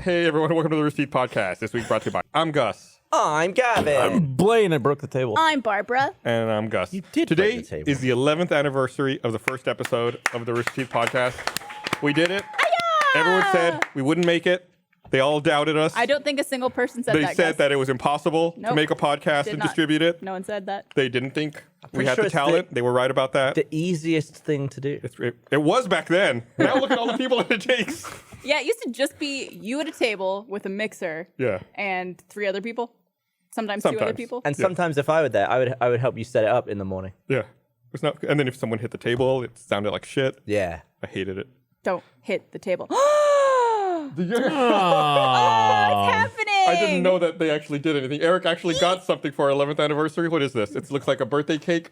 Hey everyone, welcome to the Rooster Teeth podcast. This week brought to you by I'm Gus. I'm Gavin. I'm Blaine. I broke the table. I'm Barbara. And I'm Gus. You did Today break the table. is the 11th anniversary of the first episode of the Rooster Teeth podcast. We did it. Hi-ya! Everyone said we wouldn't make it. They all doubted us. I don't think a single person said They that. said Gus. that it was impossible to Nope. make a podcast Did and not. distribute it. No one said that. They didn't think we pretty had sure the it's talent. They were right about that. The easiest thing to do. It was back then. Now look at all the people that it takes. Yeah, it used to just be you at a table with a mixer Yeah. and 3 other people. Sometimes 2 other Sometimes. people. And sometimes if I were there, I would help you set it up in the morning. Yeah. It's not. And then if someone hit the table, it sounded like shit. Yeah. I hated it. Don't hit the table. Oh, What's happening? I didn't know that they actually did anything. Eric actually got something for our 11th anniversary. What is this? It looks like a birthday cake,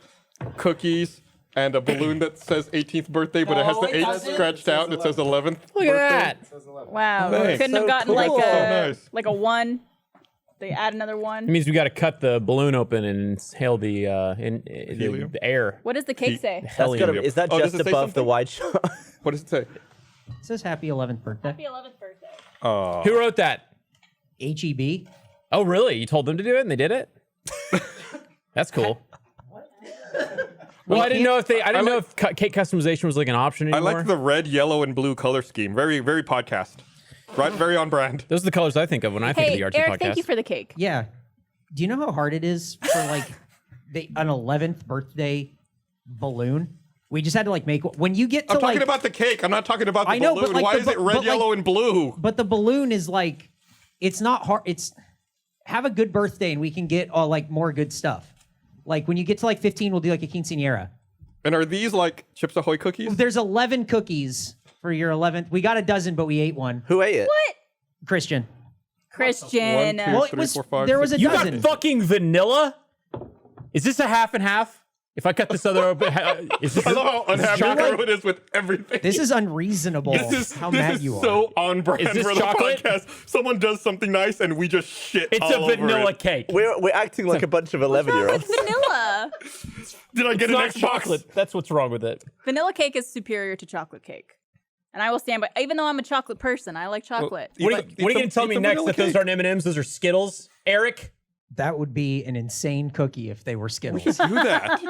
cookies, and a balloon that says 18th birthday, but it has the 8 scratched out and it says 11th. Look at that. Wow. Thanks. Couldn't have So gotten cool. like So a nice. like a 1. They add another 1. It means we got to cut the balloon open and inhale the Helium? the air. What does the cake say? That's Helium. gotta, is that Oh, does just it say above the something? wide shot? What does it say? It says happy 11th birthday. Happy 11th birthday. Who wrote that? HEB. Oh, really? You told them to do it and they did it? That's cool. Well, I didn't know if cake customization was like an option I anymore. like the red, yellow, and blue color scheme. Very, very podcast. Right, very on brand. Those are the colors I think of when I think Hey, of the RT Eric, podcast. thank you for the cake. Yeah. Do you know how hard it is for like an 11th birthday balloon? We just had to like make when you get to I'm talking like, about the cake. I'm not talking about the I know, but, balloon. like, Why the is it ba- red, but, like- yellow, and blue? but the balloon is like it's not hard. It's have a good birthday and we can get all like more good stuff. Like when you get to like 15, we'll do like a quinceañera. And are these like Chips Ahoy cookies? There's 11 cookies for your 11th. We got a dozen, but we ate one. Who ate it? What? Christian. Christian. 1, 2, Well, it 3, was 4, 5, there was a 6. You got dozen. fucking vanilla? Is this a half and half? If I cut this other open, is this I love how unhappy chocolate? everyone is with everything. This is unreasonable. this how mad is you are. so on brand Is this for the chocolate? podcast. Someone does something nice and we just shit It's all a over vanilla it. cake. We're acting like a bunch of 11-year-olds. Vanilla. Did I get It's an not Xbox? chocolate. That's what's wrong with it. Vanilla cake is superior to chocolate cake. And I will stand by, even though I'm a chocolate person, I like chocolate. Eat What are some- you eat going to some- tell eat me some next? vanilla That those cake. aren't M&Ms, those are Skittles? Eric? That would be an insane cookie if they were Skittles. Do that.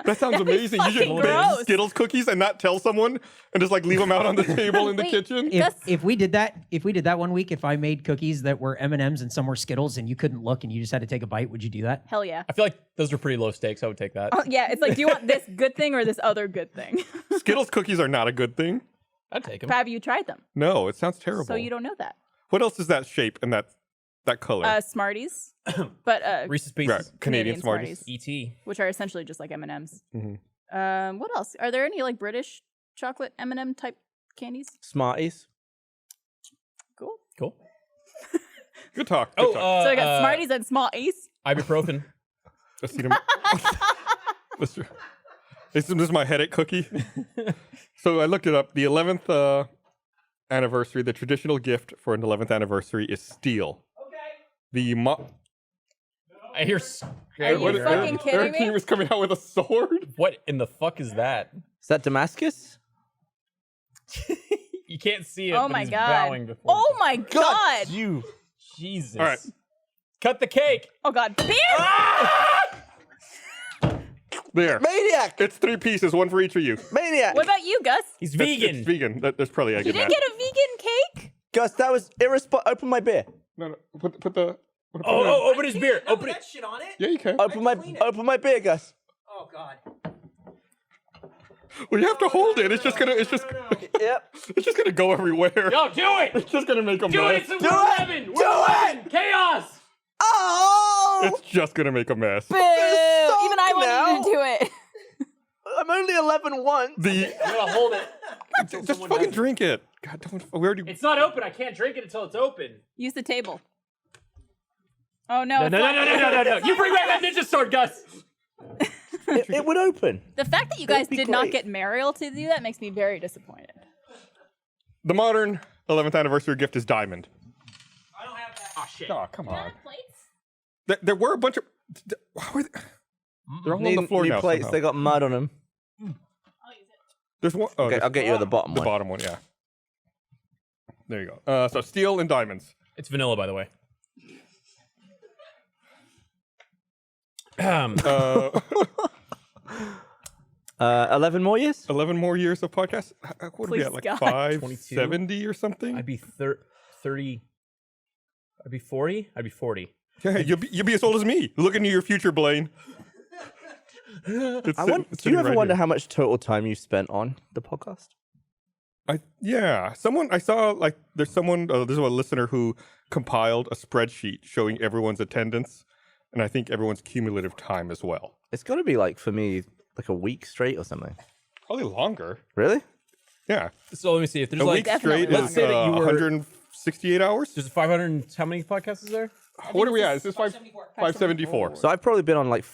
That sounds amazing. You should fucking bake gross. Skittles cookies and not tell someone and just like leave them out on the table in the Wait. kitchen. if we did that one week, if I made cookies that were M&Ms and some were Skittles and you couldn't look and you just had to take a bite, would you do that? Hell yeah. I feel like those are pretty low stakes. I would take that. Oh, yeah, it's like, do you want this good thing or this other good thing? Skittles cookies are not a good thing. I'd take them. Have you tried them? No, it sounds terrible. So you don't know that. What else is that shape and that color? Smarties, but Reese's Pieces. right, Canadian Smarties. E.T. which are essentially just like M&Ms. Mhm. What else? Are there any like British chocolate M&M type candies? Smarties. Cool. Cool. Good talk. Oh, Good talk. So I got Smarties and Small Ace. ibuprofen. Acetam- this is my headache cookie. So I looked it up. The 11th anniversary, the traditional gift for an 11th anniversary is steel. Okay. I hear. Are you fucking kidding Eric me? was coming out with a sword. What in the fuck is that? Is that Damascus? You can't see it. Oh but my he's god. bowing before. Oh my god. You. Jesus. All right. Cut the cake. Oh god. Beer! There. Maniac! It's 3 pieces, one for each of you. Maniac! What about you, Gus? He's It's vegan. vegan. There's probably egg You in didn't that. get a vegan cake? Gus, that was irresponsible. Open my beer. No, put the. Oh, open his beer. Open it. shit on it? Yeah, you can. Open my beer, Gus. Oh god. Well, you have to hold it. It's just gonna. Yep. It's just gonna go everywhere. Yo, do it. It's just gonna make a Do it. mess. We're Do it. 11. Do We're 11. Chaos. Oh! It's just gonna make a mess. Boo! so Even I wanted now. you to do it. I'm only 11 once. The I'm gonna hold it. just fucking drink it. God, don't. We already. It's not open. I can't drink it until it's open. Use the table. Oh no. No. You bring back that ninja sword, Gus. It would open. The fact that you guys be did not great. get Mariel to do that makes me very disappointed. The modern 11th anniversary gift is diamond. I don't have that. Oh shit. Oh, come on. Plates? There were a bunch of. How are they? They're all on the floor new now. plates. somehow. They got mud on them. I'll use it. There's one. Oh, Okay, there's I'll get you the bottom the one. bottom one. Yeah. There you go. So steel and diamonds. It's vanilla, by the way. 11 more years? 11 more years of podcasts. What are we Please, at? Like God. 570 or something? I'd be 30. I'd be 40. I'd be 40. Yeah, you'll be as old as me. Look into your future, Blaine. Do you ever wonder how much total time you spent on the podcast? I saw like there's a listener who compiled a spreadsheet showing everyone's attendance, and I think everyone's cumulative time as well. It's got to be like, for me, like a week straight or something. Probably longer. Really? Yeah, So let me see if there's a like week straight Definitely is let's say that you were 168 hours. there's 500. How many podcasts is there? What are we at? Is this 574? So I've probably been on like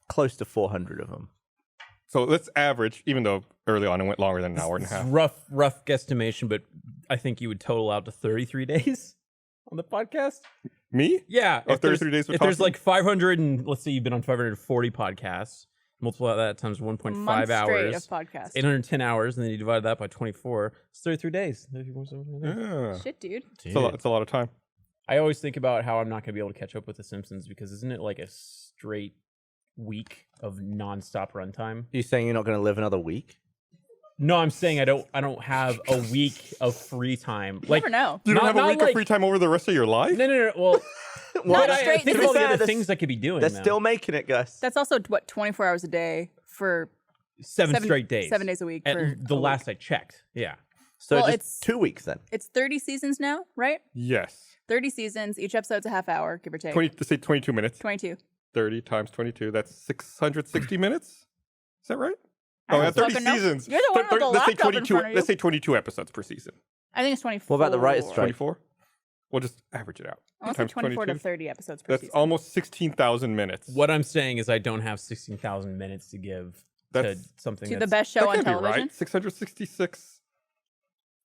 close to 400 of them. So let's average, even though early on it went longer than an hour and a half. Rough guesstimation, but I think you would total out to 33 days on the podcast. Me? Yeah, Oh, if there's- 33 days of If there's talking? like 500 and let's say you've been on 540 podcasts, multiply that times 1.5 Month straight hours, of podcast. 810 hours, and then you divide that by 24. It's 33 days. Yeah. Shit, dude. It's a lot of time. I always think about how I'm not going to be able to catch up with The Simpsons because isn't it like a straight week of nonstop runtime? You saying you're not going to live another week? No, I'm saying I don't have a week of free time. You Like never know. You don't Not- have a not week like- of free time over the rest of your life? no. Well, Not but I straight. think This of all is- the other they're- things I could be doing. They're now. still making it, guys. That's also what 24 hours a day for seven straight days. 7 days a week. At for the a last week. I checked. Yeah. So Well, just it's- 2 weeks then. It's 30 seasons now, right? Yes. 30 seasons. Each episode's a half hour, give or take. 22 minutes. 22. 30 times 22. That's 660 minutes. Is that right? I Oh, don't yeah, 30 fucking know. seasons. You're the one with the let's say laptop in 22. front of you. Let's say 22 episodes per season. I think it's 24. What about the writer's strike? 24. We'll just average it out. I want to say Times 24 to 22. 30 episodes per That's season. almost 16,000 minutes. What I'm saying is I don't have 16,000 minutes to give to That's- something To the that's... best show That on can't be television. right. 666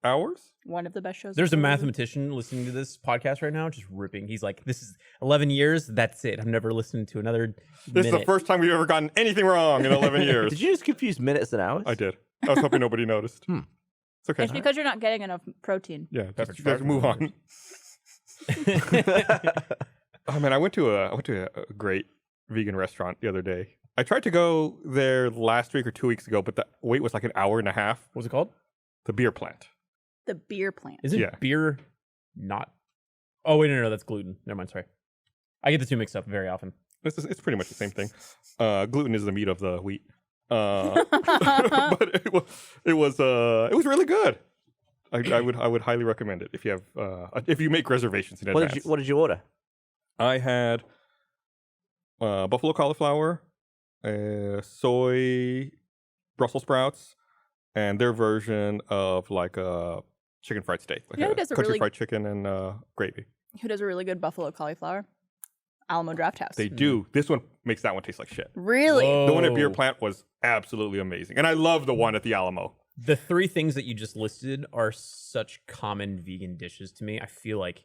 hours? One of the best shows. There's a on television. mathematician listening to this podcast right now, just ripping. He's like, "This is 11 years. That's it. I'm never listening to another This is minute." the first time we've ever gotten anything wrong in 11 years. Did you just confuse minutes and hours? I did. I was hoping nobody noticed. It's okay. It's because you're not getting enough protein. Yeah, Average just move on. Oh man, I went to a great vegan restaurant the other day. I tried to go there last week or 2 weeks ago, but the wait was like an hour and a half. What's it called? The beer plant. The beer plant. Isn't Yeah. beer not? Oh wait, no, that's gluten. Never mind. Sorry, I get the two mixed up very often. It's pretty much the same thing. Gluten is the meat of the wheat. But it was really good. I would highly recommend it if you make reservations in advance. What did you order? I had buffalo cauliflower, soy Brussels sprouts, and their version of like a chicken fried steak, like You know who a does a country really- fried chicken and gravy. Who does a really good buffalo cauliflower? Alamo Draft House. They do. This one makes that one taste like shit. Really? Whoa. The one at Beer Plant was absolutely amazing, and I love the one at the Alamo. The three things that you just listed are such common vegan dishes to me. I feel like,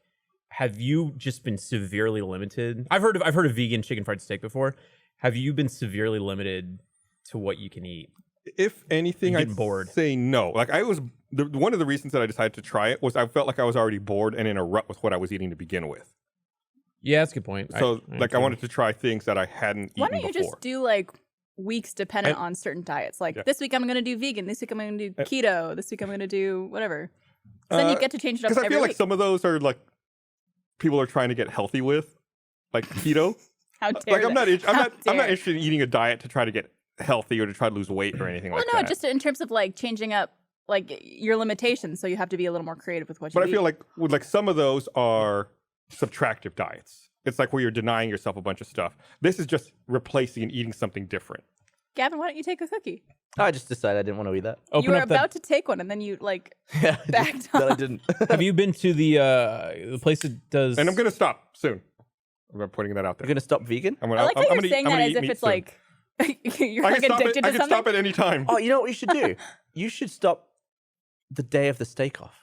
have you just been severely limited? I've heard of vegan chicken fried steak before. Have you been severely limited to what you can eat? If anything, You're I'd getting bored. say no. Like one of the reasons that I decided to try it was I felt like I was already bored and in a rut with what I was eating to begin with. Yeah, that's a good point. So I understand. wanted to try things that I hadn't Why eaten don't you before. just do like weeks dependent And- on certain diets? Like Yeah. this week I'm going to do vegan. This week I'm going to do keto. This week I'm going to do whatever. So then you get to change it up Because I every feel like week. some of those are like people are trying to get healthy with, like keto. How dare Like I'm not they? How I'm not dare. interested in eating a diet to try to get healthy or to try to lose weight or anything Well, like no, that. just in terms of like changing up like your limitations, so you have to be a little more creative with what you But eat. I feel like with like some of those are subtractive diets. It's like where you're denying yourself a bunch of stuff. This is just replacing and eating something different. Gavin, why don't you take a cookie? I just decided I didn't want to eat that. Open you were up that- about to take one, and then you like Yeah, backed that I off. didn't. Have you been to the place that does? And I'm gonna stop soon. I'm putting that out You're there. gonna stop vegan? I'm gonna, I like how I'm you're gonna saying eat, I'm that gonna as eat if meat it's soon. like you're I like can stop addicted it. I to can something. stop at any time. Oh, you know what you should do? You should stop the day of the steak off.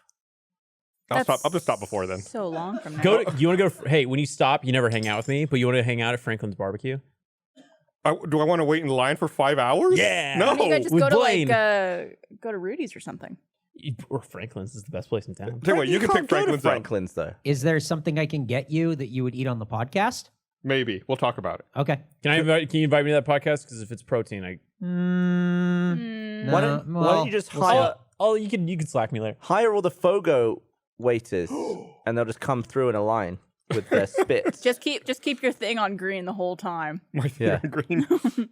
I'll That's stop. I'll just stop before then. So long from now. Go. You want to go? Hey, when you stop, you never hang out with me, but you want to hang out at Franklin's Barbecue. Do I want to wait in line for 5 hours? Yeah. No. Why don't you guys just with go to Blaine. like go to Rudy's or something? Or Franklin's is the best place in town. Tell you what, you can pick can't go to Franklin's up. Franklin's though. Is there something I can get you that you would eat on the podcast? Maybe we'll talk about it. Okay. Can you invite me to that podcast? Because if it's protein, Why don't you just hire you can slack me later. hire all the Fogo waiters and they'll just come through in a line with their spits. Just keep your thing on green the whole time. My Yeah. green.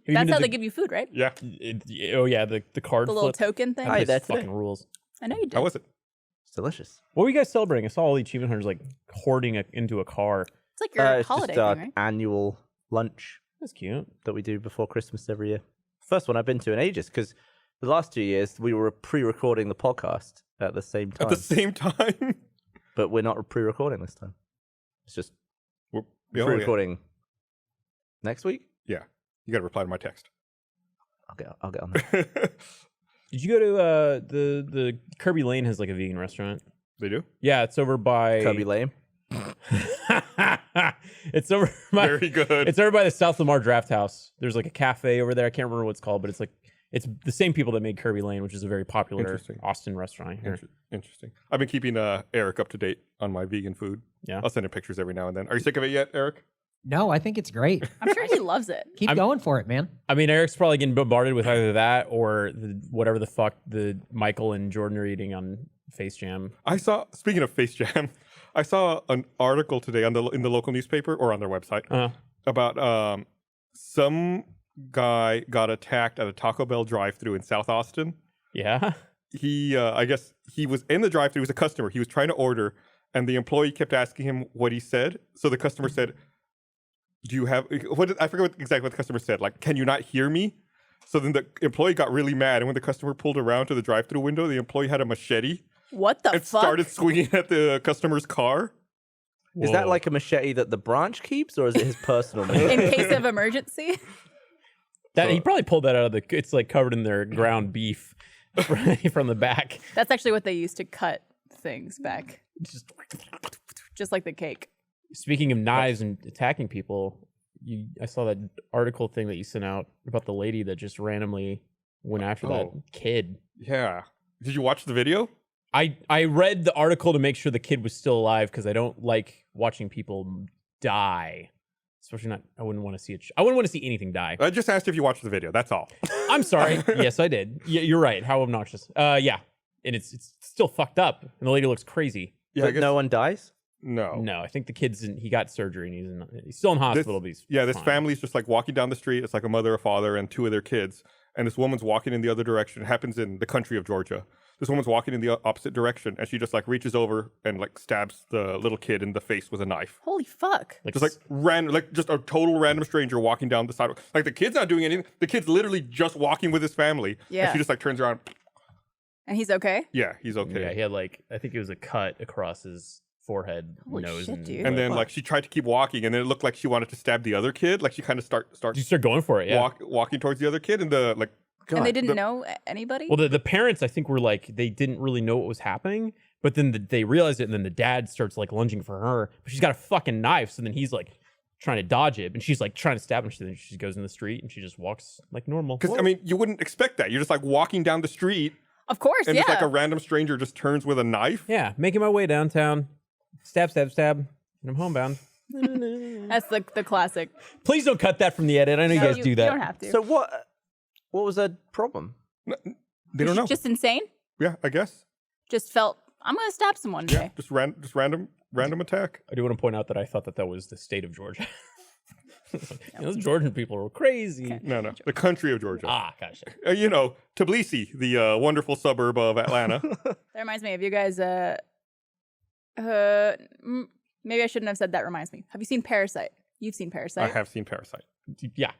That's how they give you food, right? Yeah. The card The little flip. token thing. Hi This there today. fucking rules. I know you did. How was it? It's delicious. What were you guys celebrating? I saw all the achievement hunters like hoarding into a car. It's like your It's holiday just our thing, right? annual lunch That's cute. that we do before Christmas every year. First one I've been to in ages because the last 2 years we were pre-recording the podcast at the same time. At the same time. But we're not pre-recording this time. It's just Oh, yeah. pre-recording next week. Yeah. You got to reply to my text. I'll get on that. Did you go to the Kirby Lane has like a vegan restaurant? They do? Yeah, it's over by Kirby Lame. It's over by Very good. It's over by the South Lamar Draft House. There's like a cafe over there. I can't remember what it's called, but it's the same people that made Kirby Lane, which is a very popular Interesting. Austin restaurant here. Interesting. I've been keeping Eric up to date on my vegan food. Yeah. I'll send him pictures every now and then. Are you sick of it yet, Eric? No, I think it's great. I'm sure he loves it. Keep going for it, man. I mean, Eric's probably getting bombarded with either that or whatever the fuck the Michael and Jordan are eating on Face Jam. Speaking of Face Jam, I saw an article today in the local newspaper or on their website about some guy got attacked at a Taco Bell drive-thru in South Austin. Yeah. He, I guess he was in the drive-thru. He was a customer. He was trying to order, and the employee kept asking him what he said. So the customer said, "Do you have?" I forget exactly what the customer said. Like, "Can you not hear me?" So then the employee got really mad, and when the customer pulled around to the drive-thru window, the employee had a machete What the and fuck? started swinging at the customer's car. Is that like a machete that the branch keeps, or is it his personal machete? In case of emergency. He probably pulled that out of it's like covered in their ground beef from the back. That's actually what they used to cut things back. Just like the cake. Speaking of knives and attacking people, I saw that article thing that you sent out about the lady that just randomly went after that kid. Yeah. Did you watch the video? I read the article to make sure the kid was still alive because I don't like watching people die. Especially not, I wouldn't want to see it. I wouldn't want to see anything die. I just asked if you watched the video. That's all. I'm sorry. Yes, I did. Yeah, you're right. How obnoxious. Yeah. And it's still fucked up. And the lady looks crazy. Yeah, But no one dies? No. No, I think the kid's he got surgery and he's still in hospital. But he's This fine. family's just like walking down the street. It's like a mother, a father, and two of their kids. And this woman's walking in the other direction. It happens in the country of Georgia. This woman's walking in the opposite direction, and she just like reaches over and like stabs the little kid in the face with a knife. Holy fuck. Just like just a total random stranger walking down the sidewalk. Like the kid's not doing anything. The kid's literally just walking with his family. Yeah. And she just like turns around. And he's okay? Yeah, he's okay. Yeah, he had like, I think it was a cut across his forehead, Holy nose, shit, and dude. And then like she tried to keep walking, and then it looked like she wanted to stab the other kid. Like she kind of starts you start going for it. Yeah. walking towards the other kid, and the like. God, And they didn't know anybody? Well, the parents, I think, were like, they didn't really know what was happening, but then they realized it, and then the dad starts like lunging for her, but she's got a fucking knife, so then he's like trying to dodge it, and she's like trying to stab him, so then she goes in the street, and she just walks like normal. Because I mean, you wouldn't expect that. You're just like walking down the street, Of course, and yeah. just like a random stranger just turns with a knife. Yeah, making my way downtown, stab, and I'm homebound. That's the classic. Please don't cut that from the edit. I know you guys do You that. don't have to. So what was the problem? They don't know. Just insane? Yeah, I guess. Just felt, I'm going to stab someone Yeah, today. just random attack. I do want to point out that I thought that was the state of Georgia. Those Georgian people are crazy. Okay. No, the country of Georgia. Gosh. Tbilisi, the wonderful suburb of Atlanta. That reminds me of you guys. Maybe I shouldn't have said that reminds me. Have you seen Parasite? You've seen Parasite. I have seen Parasite. Yeah.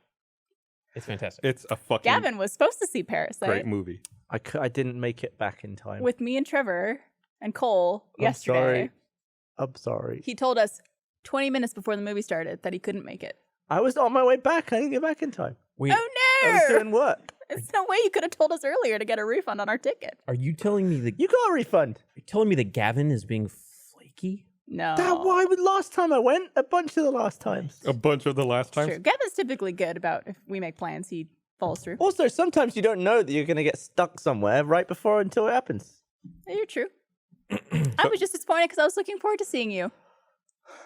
It's fantastic. It's a fucking Gavin was supposed to see Parasite great movie. I didn't make it back in time. with me and Trevor and Cole I'm yesterday. sorry. I'm sorry. He told us 20 minutes before the movie started that he couldn't make it. I was on my way back. I didn't get back in time. Wait, Oh I was no! doing work. There's no way you could have told us earlier to get a refund on our ticket. are you telling me that You got a refund. Gavin is being flaky? No. Why would last time I went? A bunch of the last times. A bunch of the last True. times. Gavin's typically good about if we make plans, he follows through. Also, sometimes you don't know that you're going to get stuck somewhere right before until it happens. Yeah, you're true. I was just disappointed because I was looking forward to seeing you.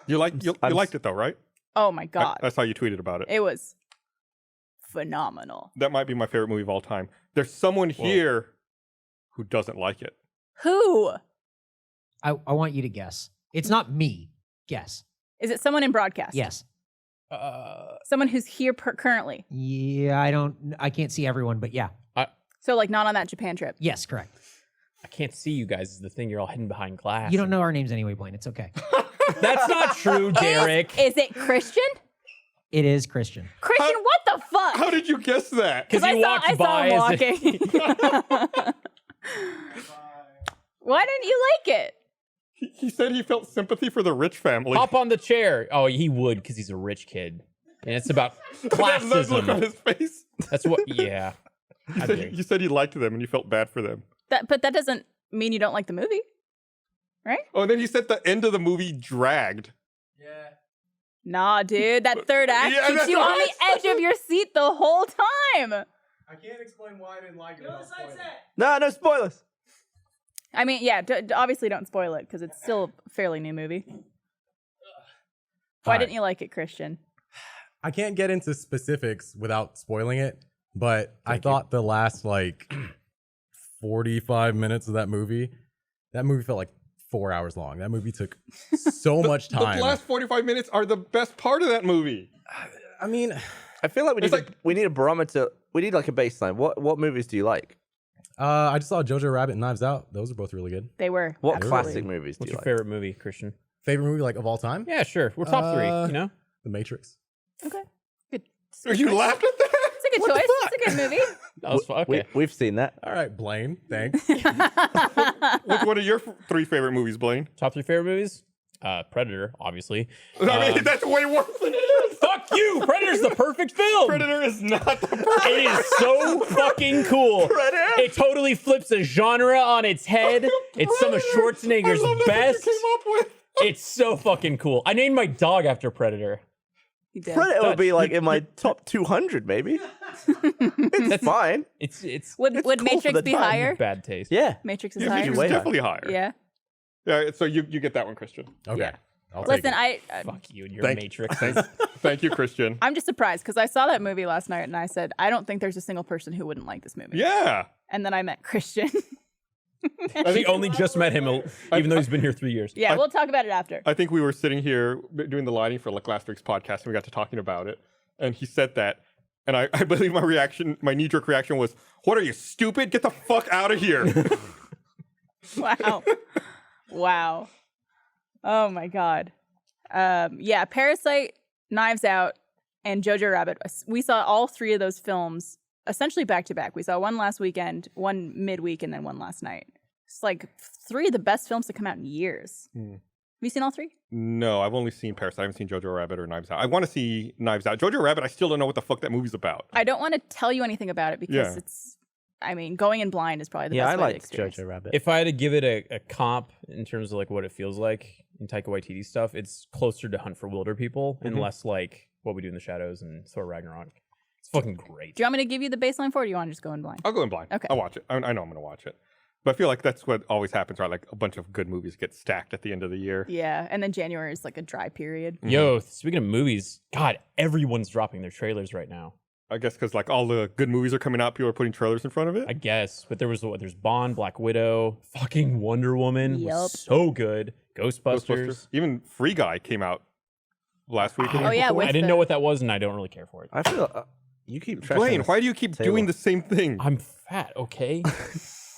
You liked it though, right? Oh my god, I saw you tweeted about it. it was phenomenal. That might be my favorite movie of all time. There's someone here who doesn't like it. Who I want you to guess. It's not me. Guess. is it? Someone in broadcast? Yes. Someone who's here currently. Yeah, I can't see everyone, but yeah. So like not on that Japan trip. Yes, correct. I can't see you guys. Is the thing. You're all hidden behind glass. You don't know our names anyway, Blaine. It's okay. That's not true, Derek. Is it Christian? It is Christian. Christian, what the fuck? How did you guess that? Because I you walked by. saw as him if- walking. Why didn't you like it? He said he felt sympathy for the rich family. Hop on the chair. Oh, he would because he's a rich kid. And it's about That look on classism. his face. That's what. Yeah. How dare you. You said he liked them and you felt bad for them. But that doesn't mean you don't like the movie, right? Oh, and then he said the end of the movie dragged. Nah, dude, that third act Yeah, keeps that's you what on I the edge of your seat the whole time. I can't explain why I didn't like it. No spoilers. I mean, yeah, obviously don't spoil it because it's still a fairly new movie. Why Alright. didn't you like it, Christian? I can't get into specifics without spoiling it, but I thought the last like 45 minutes of that movie felt like 4 hours long. That movie took so much time. The last 45 minutes are the best part of that movie. I mean, I feel like It's like- we need a barometer. We need like a baseline. What movies do you like? I just saw Jojo Rabbit and Knives Out. Those are both really good. They were. What absolutely. classic movies do What's you your like? favorite movie, Christian? Favorite movie like of all time? Yeah, sure. We're top three. You know. The Matrix. Okay. Good. You laughed at that? It's a good choice. It's a good movie. That was fun. Okay. We've seen that. All right, Blaine. Thanks. What's one of your three favorite movies, Blaine? Top three favorite movies? Predator, obviously. I mean, that's way worse than it is. Fuck you! Predator's the perfect film. Predator is not the perfect. It is so fucking cool. Predator? It totally flips a genre on its head. It's some of Schwarzenegger's I love that best. you came up with. It's so fucking cool. I named my dog after Predator. He did. Predator would be like in my top 200, maybe. It's fine. It's Would cool for Matrix the be time. higher? bad taste. Yeah. Matrix is Yeah, higher. Matrix way is higher. definitely higher. Yeah. Yeah. So you get that one, Christian. Okay. Yeah. I'll Listen, take it. Fuck you and your Thank- Matrix. Thank you, Christian. I'm just surprised because I saw that movie last night and I said, I don't think there's a single person who wouldn't like this movie. Yeah. And then I met Christian. She only just met him, even though he's been here 3 years. Yeah, we'll talk about it after. I think we were sitting here doing the lighting for like last week's podcast, and we got to talking about it. And he said that, and I believe my knee-jerk reaction was, "What are you, stupid? Get the fuck out of here!" Wow. Wow. Oh my God. Yeah, Parasite, Knives Out, and Jojo Rabbit. We saw all three of those films essentially back to back. We saw one last weekend, one midweek, and then one last night. It's like three of the best films to come out in years. Have you seen all three? No, I've only seen Parasite. I haven't seen Jojo Rabbit or Knives Out. I want to see Knives Out. Jojo Rabbit, I still don't know what the fuck that movie's about. I don't want to tell you anything about it because Yeah. it's, I mean, going in blind is probably the Yeah, best I way to like experience. Jojo Rabbit. If I had to give it a comp in terms of like what it feels like in Taika Waititi stuff, it's closer to Hunt for Wilder People and less like What We Do in the Shadows and Thor Ragnarok. It's fucking great. Do you want me to give you the baseline for it or do you want to just go in blind? I'll go in blind. Okay. I'll watch it. I know I'm going to watch it. But I feel like that's what always happens, right? Like a bunch of good movies get stacked at the end of the year. Yeah, and then January is like a dry period. Yo, speaking of movies, God, everyone's dropping their trailers right now. I guess because like all the good movies are coming out, people are putting trailers in front of it. I guess, but there's Bond, Black Widow, fucking Wonder Woman Yup. was so good. Ghostbusters. Even Free Guy came out last week. and the Oh, week yeah, before. with I didn't the- know what that was, and I don't really care for it. I feel you keep trashing Blaine, this why do you keep table. doing the same thing? I'm fat, okay?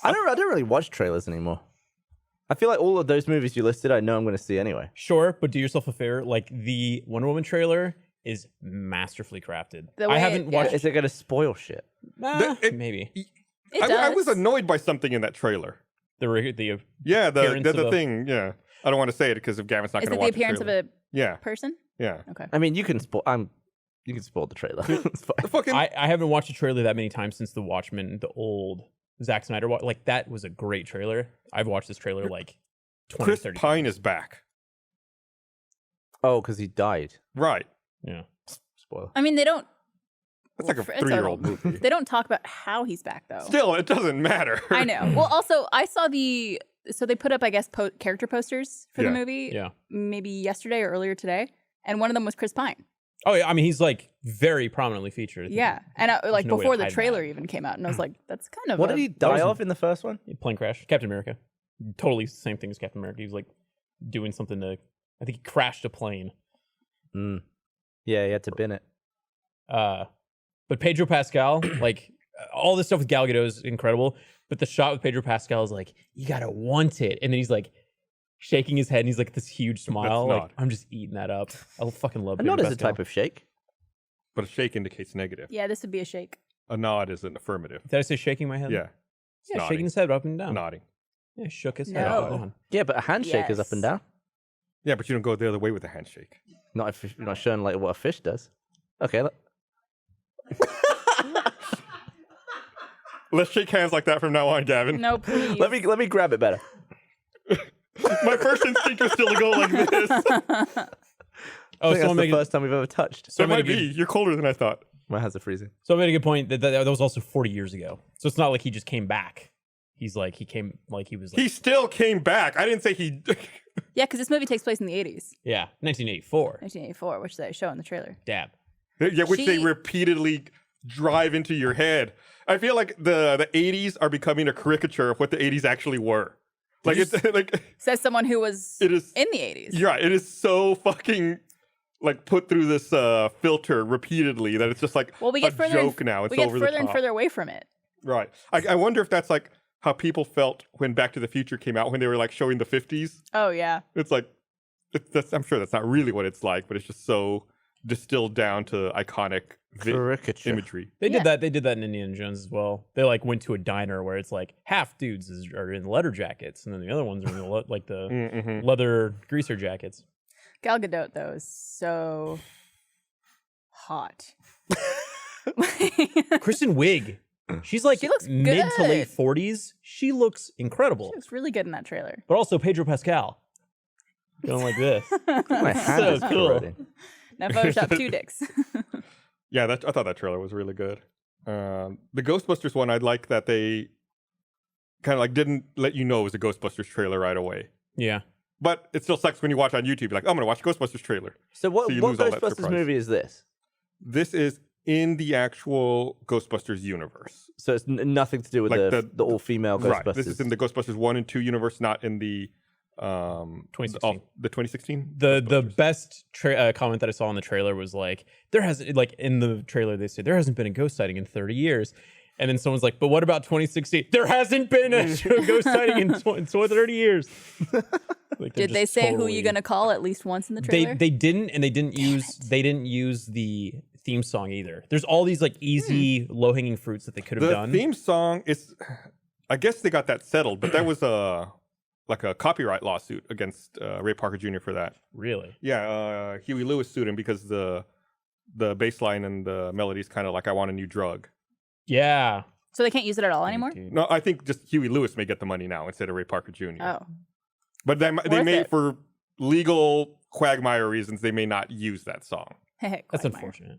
I don't really watch trailers anymore. I feel like all of those movies you listed, I know I'm going to see anyway. Sure, but do yourself a favor. Like the Wonder Woman trailer is masterfully crafted. The I way haven't it- watched. Is it going to spoil shit? Maybe It I does. was annoyed by something in that trailer. the Yeah, Appearance the of a- thing. Yeah, I don't want to say it because if Gavin's not Is going it to the watch appearance of trailer. a Yeah, person? yeah. Okay. I mean, you can spoil. You can spoil the trailer. It's fine. The fucking I haven't watched a trailer that many times since The Watchmen, the old Zack Snyder. Like that was a great trailer. I've watched this trailer like 20, Chris 30 Pine times. is back. Oh, because he died. Right. Yeah. Spoiler. I mean, they don't That's like a It's 3-year-old old. movie. They don't talk about how he's back though. Still, it doesn't matter. I know. Well, also I saw so they put up, I guess, character posters for the Yeah. movie. Yeah. Maybe yesterday or earlier today, and one of them was Chris Pine. Oh yeah, I mean he's like very prominently featured. I think. Yeah, and like no way to before the hide trailer that. even came out, and I was like, that's kind of What did he die of in the first one? Plane crash. Captain America. Totally same thing as Captain America. He was like doing something to. I think he crashed a plane. Mm. Yeah, he had to bin it. But Pedro Pascal, like all this stuff with Gal Gadot is incredible. But the shot with Pedro Pascal is like, you gotta want it, and then he's like shaking his head, and he's like this huge smile. That's Like not. I'm just eating that up. I fucking love. A Pedro nod is a Pascal. type of shake. But a shake indicates negative. Yeah, this would be a shake. A nod is an affirmative. Did I say shaking my head? Yeah. It's Yeah, nodding. shaking his head up and down. Nodding. Yeah, shook his head No. up and down. Yeah, but a handshake is up and Yes. down. Yeah, but you don't go the other way with a handshake. Not if you're not showing like what a fish does. Okay. Let's shake hands like that from now on, Gavin. No, please. Let me grab it better. My first instinct was still to go like this. Oh, I think that's someone the made first time we've ever touched. It someone might made a be. good, You're colder than I thought. My hands are freezing. someone made a good point that was also 40 years ago. So it's not like he just came back. He's like he came like he was like He still came back. I didn't say he. Yeah, because this movie takes place in the 80s, yeah 1984. 1984, which they show in the trailer. Dab. Yeah, which they She- repeatedly drive into your head. I feel like the 80s are becoming a caricature of what the 80s actually were. Like it's like Says someone who was it is. in the 80s. Yeah, it is so fucking like put through this filter repeatedly that it's just like Well, we get a further joke and, now. It's we get over further the and top. further away from it. Right. I wonder if that's like how people felt when Back to the Future came out when they were like showing the 50s. Oh yeah. It's like I'm sure that's not really what it's like, but it's just so distilled down to iconic Caricature. imagery. They Yeah. did that. They did that in Indiana Jones as well. They like went to a diner where it's like half dudes are in leather jackets, and then the other ones are in the like the Mm-hmm. leather greaser jackets. Gal Gadot though is so hot. Kristen Wiig, she's like She looks mid to late good. 40s. She looks incredible. She looks really good in that trailer. But also Pedro Pascal, going like this. My hand So is cool. corroding. Now Photoshop 2 dicks. Yeah, I thought that trailer was really good. The Ghostbusters one, I like that they kind of like didn't let you know it was a Ghostbusters trailer right away. Yeah. But it still sucks when you watch on YouTube. You're like, oh, I'm going to watch Ghostbusters trailer. So what So you what lose all that Ghostbusters surprise. movie is this? This is in the actual Ghostbusters universe. So it's nothing to do with Like the all-female Ghostbusters. Right. This is in the Ghostbusters 1 and 2 universe, not in the 2016. the 2016. The Ghostbusters. best comment that I saw in the trailer was like, there hasn't, like in the trailer they said there hasn't been a ghost sighting in 30 years. And then someone's like, but what about 2016? There hasn't been a ghost sighting in 30 years. Like, they're Did they just say who totally- you're gonna call at least once in the trailer? They didn't, and they didn't use the theme song either. There's all these like easy low hanging fruits that they could have The done. theme song is, I guess they got that settled, but that was like a copyright lawsuit against Ray Parker Jr. for that. Really? Yeah, Huey Lewis sued him because the bass line and the melody is kind of like "I Want a New Drug." Yeah. So they can't use it at all anymore? Dude. No, I think just Huey Lewis may get the money now instead of Ray Parker Jr. Oh. But they Worth may, it. for legal quagmire reasons, they may not use that song. That's Quagmire. unfortunate.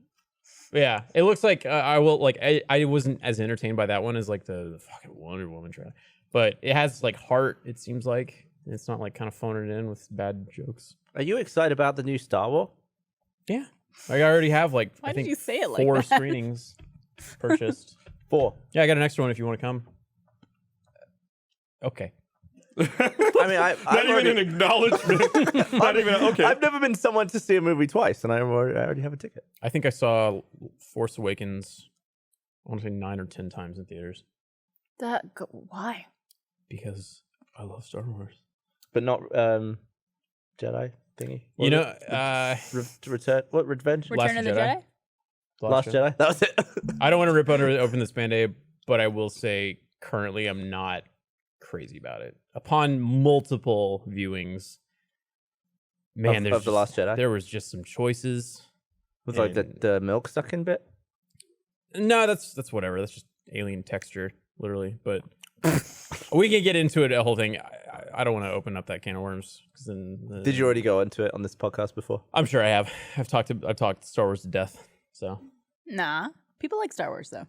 But yeah, it looks like I will like I wasn't as entertained by that one as like the fucking Wonder Woman trailer, but it has like heart. It seems like it's not like kind of phoning it in with bad jokes. Are you excited about the new Star Wars? Yeah, like I already have like Why I did think you say it like 4 that? screenings purchased. 4. Yeah, I got an extra one if you want to come. Okay. I mean, Not I'm even already, an acknowledgement. Not even okay. I've never been someone to see a movie twice, and I already have a ticket. I think I saw Force Awakens. I want to say 9 or 10 times in theaters Why? because I love Star Wars. But not Jedi thingy. You know, Return. What Revenge? Return of the Jedi? Jedi? Last Jedi. That was it. I don't want to rip open this Band-Aid, but I will say currently I'm not crazy about it. Upon multiple viewings, man, Of- there's of The Last Jedi? there was just some choices. Was like the milk sucking bit. No, that's whatever. That's just alien texture, literally. But we can get into it, a whole thing. I don't want to open up that can of worms. 'Cause then Did you already go into it on this podcast before? I'm sure I have. I've talked Star Wars to death. So Nah. People like Star Wars though.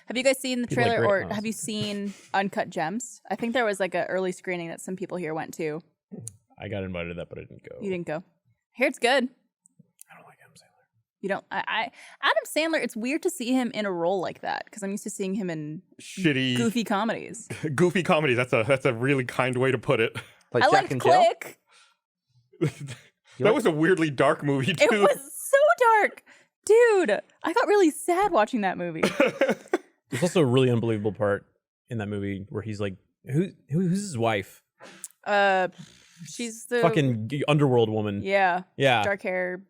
Have you guys seen the People like trailer, great or cons. have you seen Uncut Gems? I think there was like an early screening that some people here went to. I got invited to that, but I didn't go. You didn't go. I hear it's good. I don't like Adam Sandler. You don't. Adam Sandler. It's weird to see him in a role like that because I'm used to seeing him in Shitty, goofy comedies. goofy comedy. That's a really kind way to put it. Like I Jack liked and Jill? Click. That was a weirdly dark movie too. It was so dark, dude. I got really sad watching that movie. There's also a really unbelievable part in that movie where he's like, who's his wife? She's the Fucking underworld woman. yeah, Yeah. dark hair.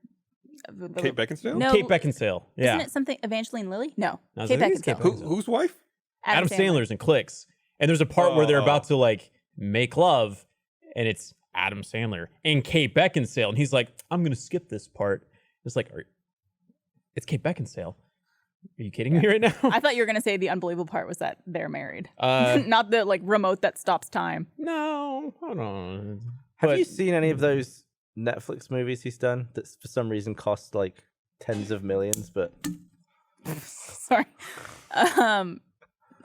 Kate Beckinsale. No, Kate Beckinsale. Yeah. Isn't it something Evangeline Lilly? No, No, I Kate think it's Kate Beckinsale. Whose wife? Adam Sandler's in Clicks. And there's a part where they're about to like make love and it's Adam Sandler and Kate Beckinsale. And he's like, I'm going to skip this part. It's like, it's Kate Beckinsale. Are you kidding me right now? I thought you were gonna say the unbelievable part was that they're married, Uh, not the like remote that stops time. no, hold on. Have But- you seen any of those Netflix movies he's done that for some reason cost like tens of millions? But Sorry.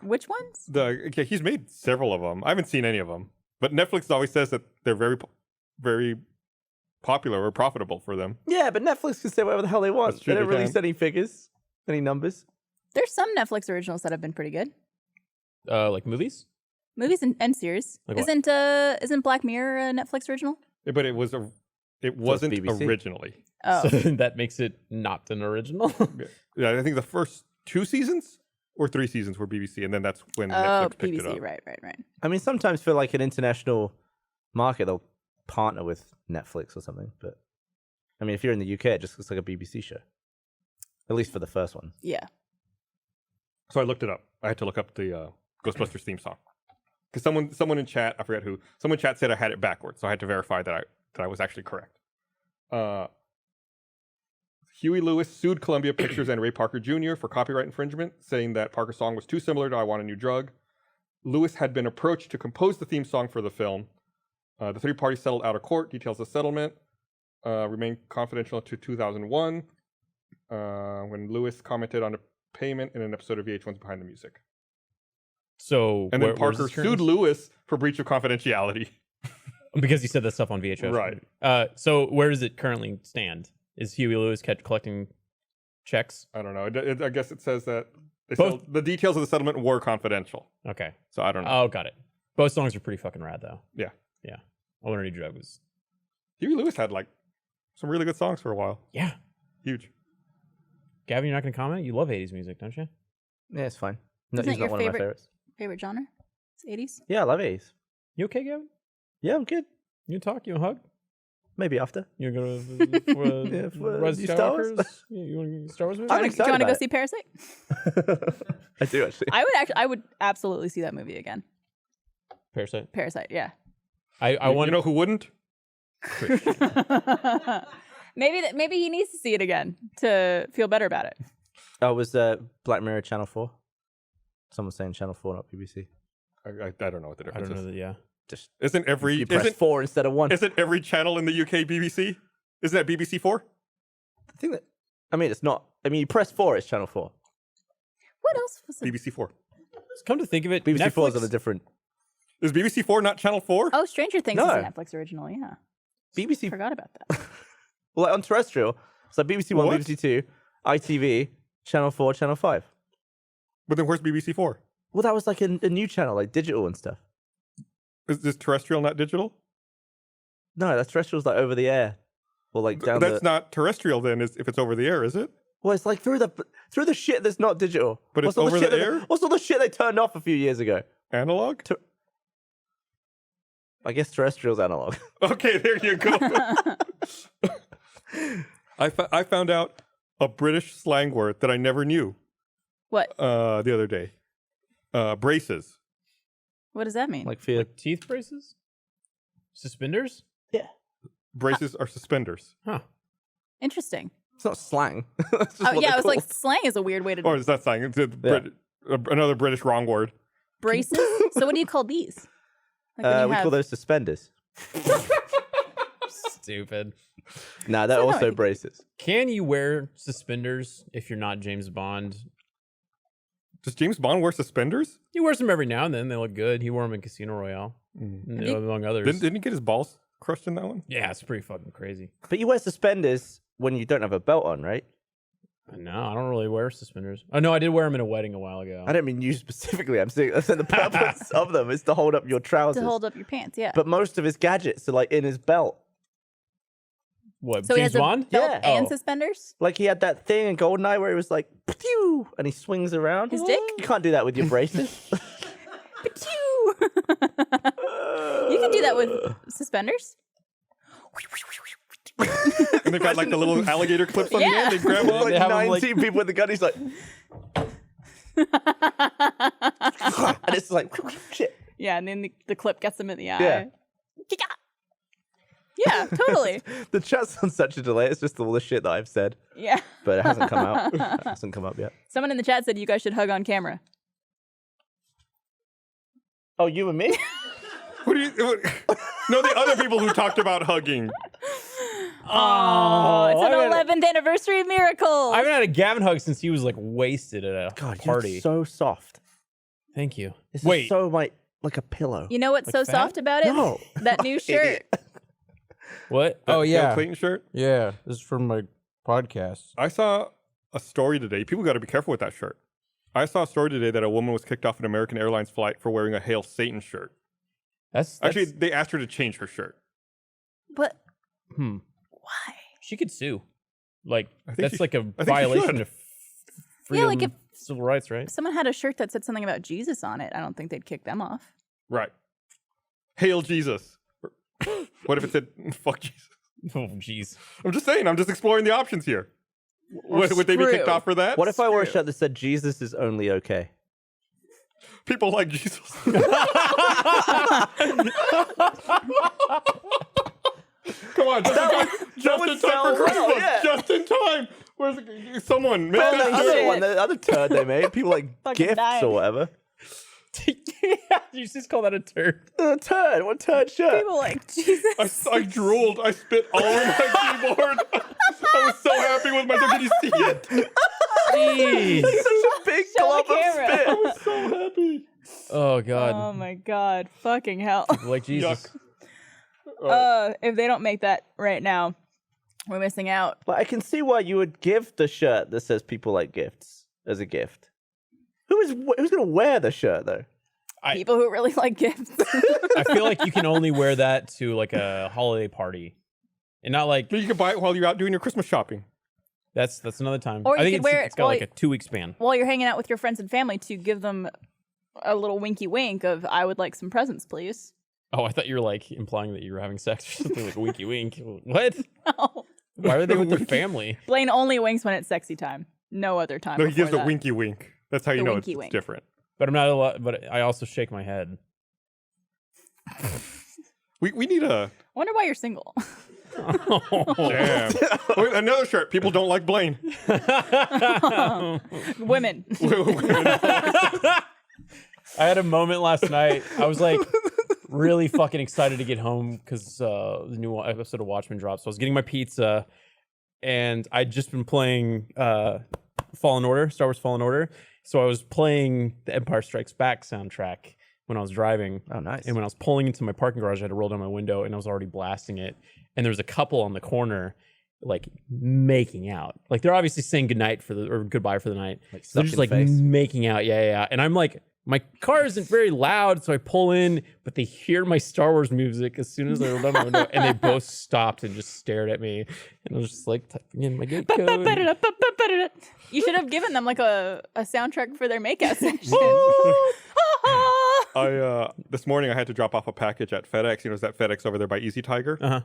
Which ones? Okay, he's made several of them. I haven't seen any of them, but Netflix always says that they're very popular or profitable for them. yeah, but Netflix can say whatever the hell they want. That's true, They don't they release can. any figures, any numbers. There's some Netflix originals that have been pretty good. Like movies? Movies and series. Like what? Isn't Black Mirror a Netflix original? But it wasn't BBC. originally. Oh, So that makes it not an original. Yeah, I think the first 2 seasons or 3 seasons were BBC, and then that's when oh, Netflix picked it BBC. up. Right. I mean, sometimes for like an international market, they'll partner with Netflix or something. But I mean, if you're in the UK, it just looks like a BBC show. At least for the first one. Yeah. So I looked it up. I had to look up the Ghostbusters theme song because someone in chat, I forget who, someone in chat said I had it backwards, so I had to verify that I was actually correct. Huey Lewis sued Columbia Pictures and Ray Parker Jr. for copyright infringement, saying that Parker's song was too similar to "I Want a New Drug." Lewis had been approached to compose the theme song for the film. The 3 parties settled out of court. Details of the settlement remained confidential until 2001, when Lewis commented on a payment in an episode of VH1's Behind the Music. So And then where's Parker this currently? sued Lewis for breach of confidentiality. Because he said that stuff on VHS. Right. So where does it currently stand? Is Huey Lewis kept collecting checks? I don't know. I guess it says that Both- the details of the settlement were confidential. Okay. So I don't know. Oh, got it. Both songs are pretty fucking rad, though. Yeah. Yeah. I Want a New Drug was... Huey Lewis had like some really good songs for a while. Yeah. Huge. Gavin, you're not going to comment? You love 80s music, don't you? Yeah, it's fine. No, Isn't he's it not your one of my favorite- favorites. Favorite genre? It's 80s. Yeah, I love 80s. You okay, Gavin? Yeah, I'm good. You talk? You hug? Maybe after. You going to go for, Yeah, for Rise of new Star Wars? Skywalkers? You want to Star Wars movie? I'm Do you excited want to go about see Parasite? I do actually. I would absolutely see that movie again. Parasite. Parasite, yeah. I want You know who wouldn't? Maybe he needs to see it again to feel better about it. Oh, it was Black Mirror Channel 4. Someone's saying Channel 4, not BBC. I don't know what the I difference don't know is. that, yeah. Just Isn't every you press isn't, 4 instead of 1. isn't every channel in the UK BBC? Isn't that BBC 4? I think that. I mean, it's not. I mean, you press 4, it's Channel 4. What else was it? BBC 4. Come to think of it, BBC 4 is Netflix- on a different. Is BBC 4 not Channel 4? Oh, Stranger Things is No. a Netflix original, yeah. BBC. Forgot about that. Well, like on terrestrial, it's like BBC 1, What? BBC 2, ITV, Channel 4, Channel 5. But then where's BBC 4? Well, that was like a new channel, like digital and stuff. Is this terrestrial, not digital? No, that's terrestrial's like over the air, or like down That's the. not terrestrial then, if it's over the air, is it? Well, it's like through the shit that's not digital. But it's all over shit the that- air? What's all the shit they turned off a few years ago? Analog? I guess terrestrial's analog. Okay, there you go. I found out a British slang word that I never knew What? the other day. Braces. What does that mean? Like fear. Like teeth braces? Suspenders? Braces are suspenders. Huh. Interesting. It's not slang. That's just Oh, what yeah, they're I was like, called. slang is a weird way to Or it's not slang. It's another British wrong word. braces. So what do you call these? Like when you We have- call those suspenders. Stupid. Nah, that So no, I also think- braces. Can you wear suspenders if you're not James Bond? Does James Bond wear suspenders? He wears them every now and then. They look good. He wore them in Casino Royale, among others. Didn't he get his balls crushed in that one? Yeah, it's pretty fucking crazy. But you wear suspenders when you don't have a belt on, right? No, I don't really wear suspenders. Oh no, I did wear them in a wedding a while ago. I don't mean you specifically. I'm saying the purpose of them is to hold up your trousers. To hold up your pants, yeah. But most of his gadgets are like in his belt. What? so he James has a Bond? belt Yeah. and Oh. suspenders? Like he had that thing in GoldenEye where it was like, pew, and he swings around. His dick? You can't do that with your braces. Pew! You can do that with suspenders. And they've got like the little alligator clips on the Yeah. end. They grab on. like They have 'em, 19 people with the gun. He's like, and it's like, shit. Yeah, and then the clip gets them in the eye. Yeah. Yeah, totally. The chat's on such a delay. It's just all the shit that I've said, Yeah. but it hasn't come out. It hasn't come up yet. Someone in the chat said you guys should hug on camera. Oh, you and me? What do you? No, the other people who talked about hugging. Oh, it's an I haven't- 11th anniversary miracle. I haven't had a Gavin hug since he was like wasted at a God, party. you're so soft. Thank you. This Wait, is so like a pillow. You know what's so fat? soft about it? No. That new shirt. Idiot. what? That Oh Dale yeah, Clayton shirt. yeah. This is from my podcast. I saw a story today. People got to be careful with that shirt. I saw a story today that a woman was kicked off an American Airlines flight for wearing a Hail Satan shirt. That's Actually, they asked her to change her shirt. But hmm. why? She could sue. Like I think that's she- like a I think she violation should. of freedom, like, if- civil rights, right? If someone had a shirt that said something about Jesus on it, I don't think they'd kick them off. Right. Hail Jesus. What if it said fuck Jesus? Oh jeez. I'm just saying. I'm just exploring the options here. Would they be kicked screw. off for that? What if I wore a shirt that said Jesus is only okay? People like Jesus? Come on, just would in time sell for well, Christmas. yeah. Just in time. Where's someone? Make Well, that the shit. other one, the other turd they made, people like Fucking gifts dying. or whatever. You just call that a turd? Turd, what turd shirt? People like Jesus. I drooled. I spit all over my keyboard. I was so happy with myself. Did you see it? Jeez. Such a big Show glob the of camera. spit. So happy. Oh god. Oh my god. Fucking hell. Like Jesus. If they don't make that right now, we're missing out. But I can see why you would give the shirt that says people like gifts as a gift. Who's going to wear the shirt though? People who really like gifts. I feel like you can only wear that to like a holiday party, and not like But you can buy it while you're out doing your Christmas shopping. that's another time. Or I you think could wear it's it got while like you- a 2-week span. While you're hanging out with your friends and family to give them a little winky wink of, I would like some presents, please. Oh, I thought you were like implying that you were having sex or something like a winky wink. What? No. Why are they with their family? Blaine only winks when it's sexy time. No other time. No, he gives before a that. winky wink. That's how you The know winky it's wink. different. But I'm not a lot. But I also shake my head. We need a Wonder why you're single. damn. Wait, another shirt. People don't like Blaine. Women. I had a moment last night. I was like really fucking excited to get home because the new episode of Watchmen dropped. So I was getting my pizza, and I'd just been playing Fallen Order, Star Wars Fallen Order. So I was playing the Empire Strikes Back soundtrack when I was driving. Oh, nice. And when I was pulling into my parking garage, I had to roll down my window, and I was already blasting it. And there was a couple on the corner, like making out. Like they're obviously saying goodnight or goodbye for the night. Like So they're just like sucking face. making out, yeah. And I'm like, my car isn't very loud, so I pull in, but they hear my Star Wars music as soon as I roll down my window, and they both stopped and just stared at me. And I was just like typing in my good code. You should have given them like a soundtrack for their makeout session. This morning I had to drop off a package at FedEx. You know, it's that FedEx over there by Easy Tiger. Uh-huh.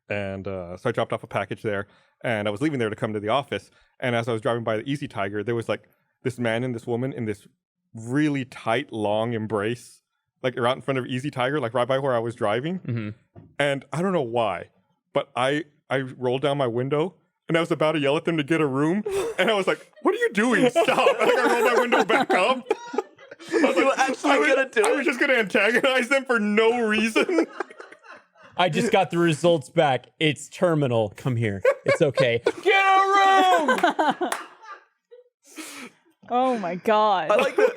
And so I dropped off a package there, and I was leaving there to come to the office. And as I was driving by the Easy Tiger, there was like this man and this woman in this really tight, long embrace, like right in front of Easy Tiger, like right by where I was driving. Mm-hmm. And I don't know why, but I rolled down my window, and I was about to yell at them to get a room. And I was like, "What are you doing? Stop!" And like, I rolled my window back up. I was You were actually gonna do I it? was just gonna antagonize them for no reason. I just got the results back. It's terminal. Come here. It's okay. Get a room. Oh my god. I like that.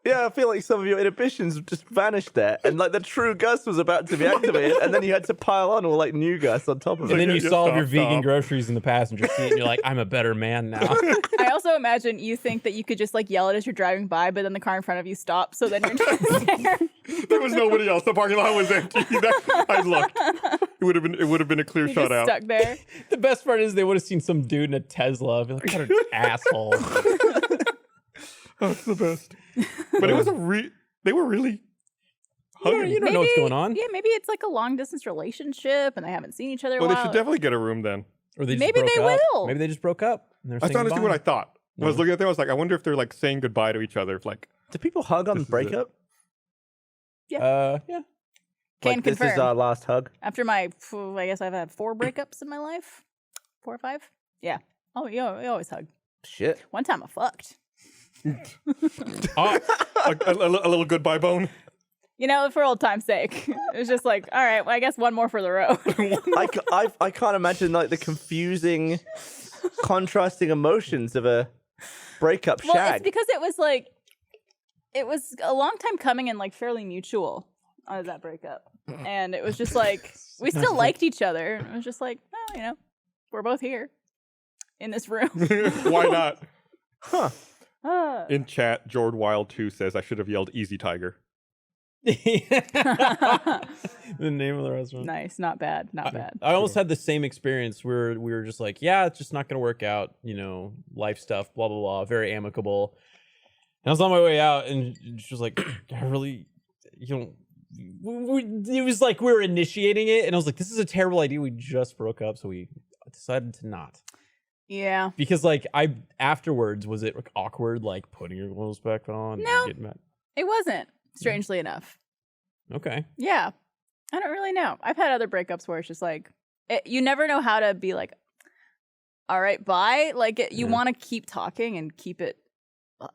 Yeah, I feel like some of your inhibitions just vanished there, and like the true Gus was about to be activated, and then you had to pile on all like new Gus on top of And it. then you Yeah, solve stop, your vegan stop. groceries in the passenger seat, and you're like, I'm a better man now. I also imagine you think that you could just like yell it as you're driving by, but then the car in front of you stops, so then you're just there. There was nobody else. The parking lot was empty. I looked. It would have been a clear You're shot just out. stuck there. The best part is they would have seen some dude in a Tesla. Be like, what an asshole. Oh, it's the best. But it was they were really hugging. You don't know what's going on. Yeah, maybe it's like a long distance relationship and they haven't seen each other in a Well, they while. should definitely get a room then. Or they just Maybe broke they up. will. Maybe they just broke up. And they're That's saying honestly goodbye. what I thought. When I was looking at them, I was like, I wonder if they're like saying goodbye to each other. Like, Do people hug on This is it. breakup? Yeah. Can Like this confirm. is our last hug. After my, I guess I've had 4 breakups in my life. 4 or 5? Yeah. Oh, you always hug. Shit. One time I fucked. Oh, a little goodbye bone. You know, for old time's sake. It was just like, all right, well, I guess one more for the road. I can't imagine like the confusing, contrasting emotions of a breakup Well, shag. it's because it was like, it was a long time coming and like fairly mutual that breakup. And it was just like, we still liked each other. It was just like, well, you know, we're both here in this room. Why not? Huh. In chat, Jord Wild 2 says I should have yelled Easy Tiger. the name of the restaurant. Nice. Not bad. Not bad. I almost had the same experience where we were just like, yeah, it's just not going to work out, you know, life stuff, blah, blah, blah, very amicable. And I was on my way out, and she was like, I really, you know, it was like we were initiating it, and I was like, this is a terrible idea. We just broke up, so we decided to not. Yeah. Because, like, afterwards, was it like, awkward, like, putting your clothes back on? No. And getting mad? It wasn't, strangely enough. Okay. Yeah. I don't really know. I've had other breakups where it's just like, you never know how to be like, all right, bye. Like, you want to keep talking and keep it.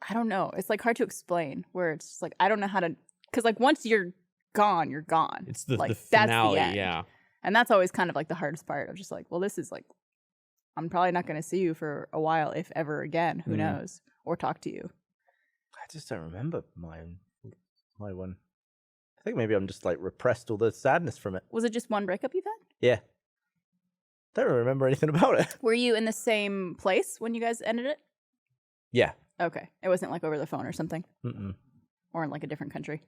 I don't know. It's like hard to explain where it's just like, I don't know how to, because like once you're gone, you're gone. It's the like, finale, that's the end. yeah. And that's always kind of like the hardest part of just like, well, this is like, I'm probably not going to see you for a while, if ever again. Who knows? Or talk to you. I just don't remember my one. I think maybe I'm just like repressed all the sadness from it. Was it just one breakup you've had? Yeah. Don't really remember anything about it. Were you in the same place when you guys ended it? Yeah. Okay. It wasn't like over the phone or something, Mm-mm. or in like a different country.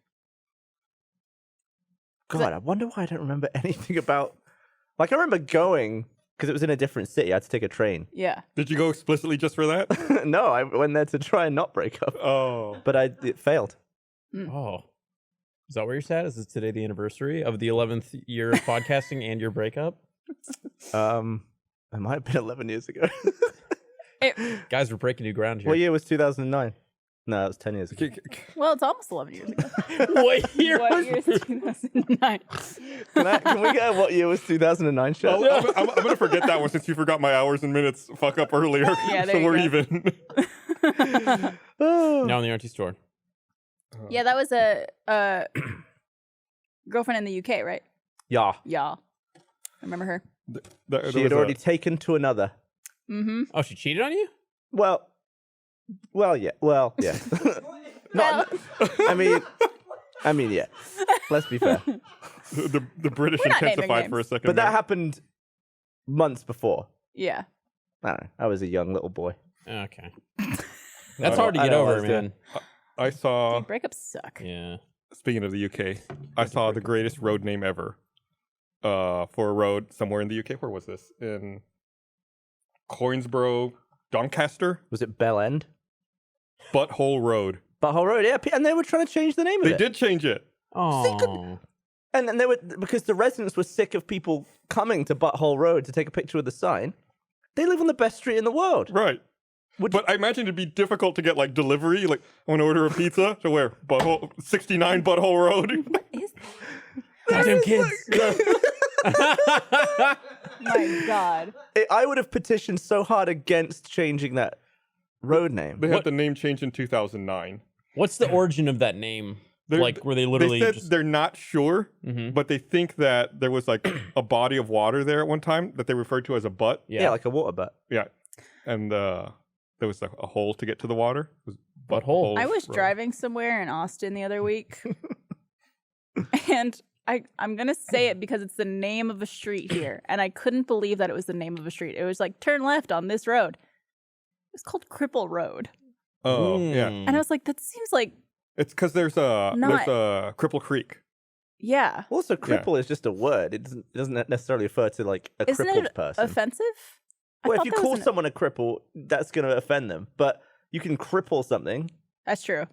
God, I wonder why I don't remember anything about. Like, I remember going because it was in a different city. I had to take a train. Yeah. Did you go explicitly just for that? No, I went there to try and not break up, Oh. but it failed. Oh. Is that where you're sad? Is this today the anniversary of the 11th year of podcasting and your breakup? It might have been 11 years ago. Guys, we're breaking new ground here. What year was 2009? No, it was 10 years ago. Well, it's almost 11 years ago. What year What was year is 2009? Can we get what year was 2009 show? Oh, I'm going to forget that one since you forgot my hours and minutes fuck up earlier. Yeah, there so you we're go. even. now in the RT store? Yeah, that was a girlfriend in the UK, right? Yeah. Yeah. Remember her? There She was had already taken to another. Mm-hmm. Oh, she cheated on you? Well, yeah. Well, I mean, yeah. Let's be fair. the British We're not naming intensified for a names. second. But that there. happened months before. yeah. I don't know. I was a young little boy. Okay. That's I hard to I get know, I over, was man. I saw, Dude, breakups suck. Yeah. speaking of the UK, I saw the greatest road name ever for a road somewhere in the UK. Where was this? In Coinsborough, Doncaster? Was it Bell End? Butthole Road. Butthole Road, yeah. And they were trying to change the name of They it. did change it. Oh. And then they were, because the residents were sick of people coming to Butthole Road to take a picture of the sign. They live on the best street in the world. Right. But I imagine it'd be difficult to get like delivery. Like, I want to order a pizza. To where? 69 Butthole Road. What is Goddamn kids. my God. I would have petitioned so hard against changing that road name. They had the name changed in 2009. What's the origin of that name? Like, were they literally They said just... they're not sure, Mhm. but they think that there was like a body of water there at one time that they referred to as a butt. Yeah, like a water butt. Yeah, and there was a hole to get to the water. It was Butthole. I was road. driving somewhere in Austin the other week, and I'm gonna say it because it's the name of a street here, and I couldn't believe that it was the name of a street. It was like turn left on this road. It was called Cripple Road, Oh yeah, Mm. and I was like, that seems like it's because there's a Not- Cripple Creek. yeah. Also, cripple is just a word. It doesn't necessarily refer to like a Isn't crippled it person. offensive? I Well, if thought you that was call an- someone a cripple, that's going to offend them. But you can cripple something. That's true.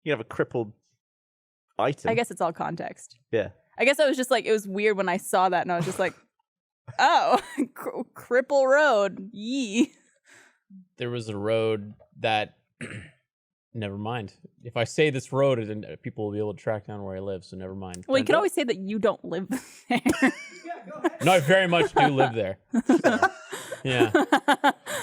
You have a crippled item. I guess it's all context. Yeah. I guess I was just like, it was weird when I saw that, and I was just like, oh, Cripple Road, yee. There was a road that... Never mind. If I say this road, then people will be able to track down where I live, so never mind. Well, you can always say that you don't live there. No, I very much do live there. So, yeah.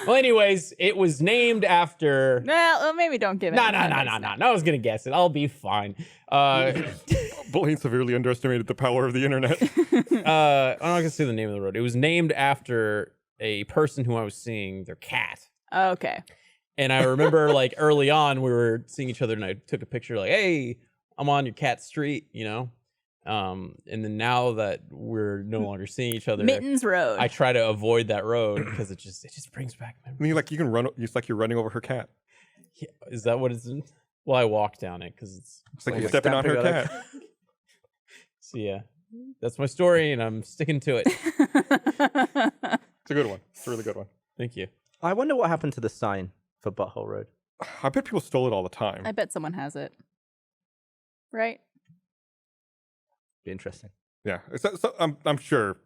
Well, anyways, it was named after... Well, maybe don't give it. No, I was going to guess it. I'll be fine. Blaine severely underestimated the power of the internet. I'm not going to say the name of the road. It was named after a person who I was seeing, their cat. Okay. And I remember, like, early on, we were seeing each other, and I took a picture, like, hey, I'm on your cat street, you know? And then now that we're no longer seeing each other, Mittens Road. I try to avoid that road because it just brings back I memories. mean, like you can run. It's like you're running over her cat. Yeah, is that what it's in? Well, I walk down it because it's... It's like Oh, you're like stepping on her stamping on cat. So, yeah, that's my story, and I'm sticking to it. It's a good one. It's a really good one. Thank you. I wonder what happened to the sign for Butthole Road. I bet people stole it all the time. I bet someone has it. Right? Be interesting. Yeah, so I'm sure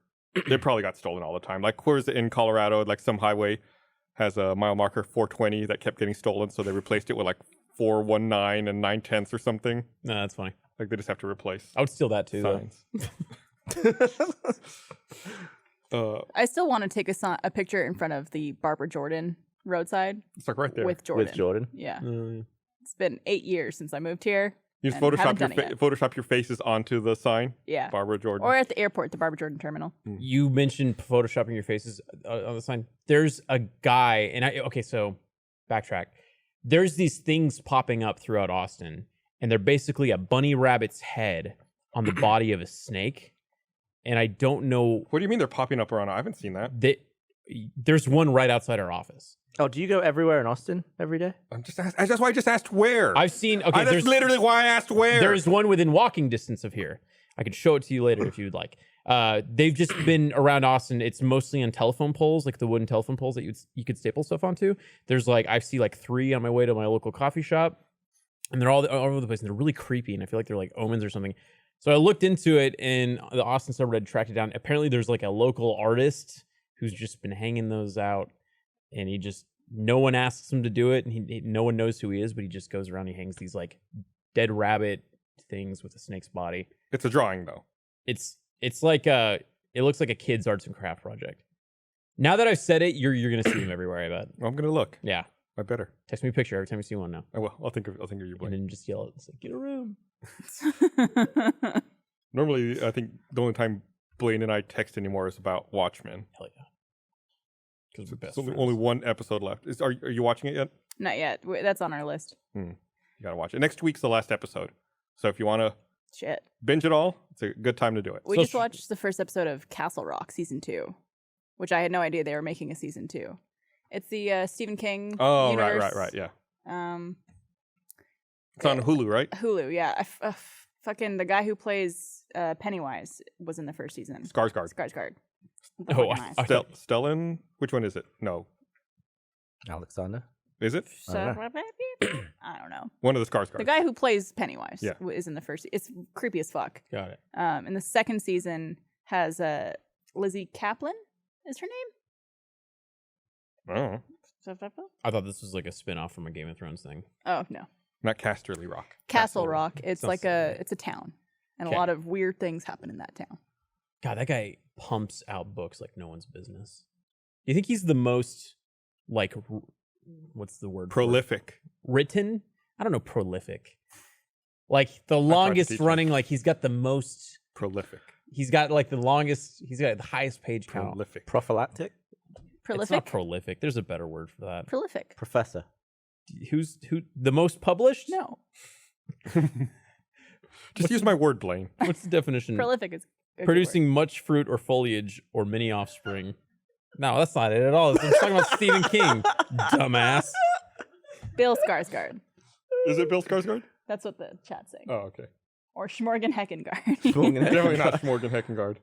they probably got stolen all the time. Like, where's it in Colorado? Like, some highway has a mile marker 420 that kept getting stolen, so they replaced it with like 419 and 9/10 or something. No, that's funny. Like, they just have to replace I would steal that too. Though. signs. I still want to take a picture in front of the Barbara Jordan roadside It's like right there. with Jordan. With Jordan. Yeah. Mm. It's been 8 years since I moved here. You just and haven't done it yet. Photoshop your faces onto the sign. Yeah. Barbara Jordan. Or at the airport, the Barbara Jordan terminal. You mentioned photoshopping your faces on the sign. There's a guy, and okay, so backtrack. There's these things popping up throughout Austin, and they're basically a bunny rabbit's head on the body of a snake. And I don't know What do you mean they're popping up around? I haven't seen that. that there's one right outside our office. Oh, do you go everywhere in Austin every day? That's why I just asked where. I've seen. Okay, That's there's literally why I asked where. There's one within walking distance of here. I could show it to you later if you'd like. They've just been around Austin. It's mostly on telephone poles, like the wooden telephone poles that you could staple stuff onto. There's like, I see like 3 on my way to my local coffee shop, and they're all over the place, and they're really creepy, and I feel like they're like omens or something. So I looked into it, and the Austin subreddit tracked it down. Apparently there's like a local artist who's just been hanging those out, and no one asks him to do it, and no one knows who he is, but he just goes around, he hangs these like dead rabbit things with a snake's body. It's a drawing though. It's like it looks like a kid's arts and craft project. Now that I've said it, you're gonna see them everywhere, I bet. Well, I'm gonna look. Yeah. I better. Text me a picture every time you see one now. I will. I'll think of you, And Blaine. then just yell it. It's like, get a room. Normally, I think the only time Blaine and I text anymore is about Watchmen. Hell yeah. Because we're best There's friends. only one episode left. Are you watching it yet? Not yet. That's on our list. You gotta watch it. Next week's the last episode. So if you want to Shit. binge it all, it's a good time to do it. We So just watched the first episode of Castle Rock season 2, which I had no idea they were making a season 2. It's the Stephen King. Oh, universe. right, yeah. It's on Yeah. Hulu, right? Hulu, yeah. Fucking the guy who plays Pennywise was in the first season. Skarsgård. Skarsgård. Oh, I thought- Stellan? Which one is it? No. Alexander. Is it? I don't know. One of the Skarsgårds. The guy who plays Pennywise Yeah. is in the first. It's creepy as fuck. Got it. And the second season has Lizzie Kaplan. Is her Oh, name? I thought this was like a spin-off from a Game of Thrones thing. Oh no, not Casterly Rock. Castle Rock. It's Sounds like familiar. it's a town, and Okay. a lot of weird things happen in that town. God, that guy pumps out books like no one's business. Do you think he's the most, like, what's the word? for it? Prolific. Written? I don't know, prolific. Like the longest teach him. running, like he's got the most. Prolific. He's got like the longest. He's got the highest page count. Prolific. Prophylactic? It's not Prolific. prolific. There's a better word for that. Prolific. Professor. Who the most published? No. Just use my word, Blaine. What's the definition? Prolific is a good Producing much fruit or foliage or many offspring. No, that's not it at all. I'm talking about Stephen King, dumbass. word. Bill Skarsgård. Is it Bill Skarsgård? That's what the chat's saying. Oh, okay. Or Schmorgen Heckengard. Definitely not Morgan Heckengard.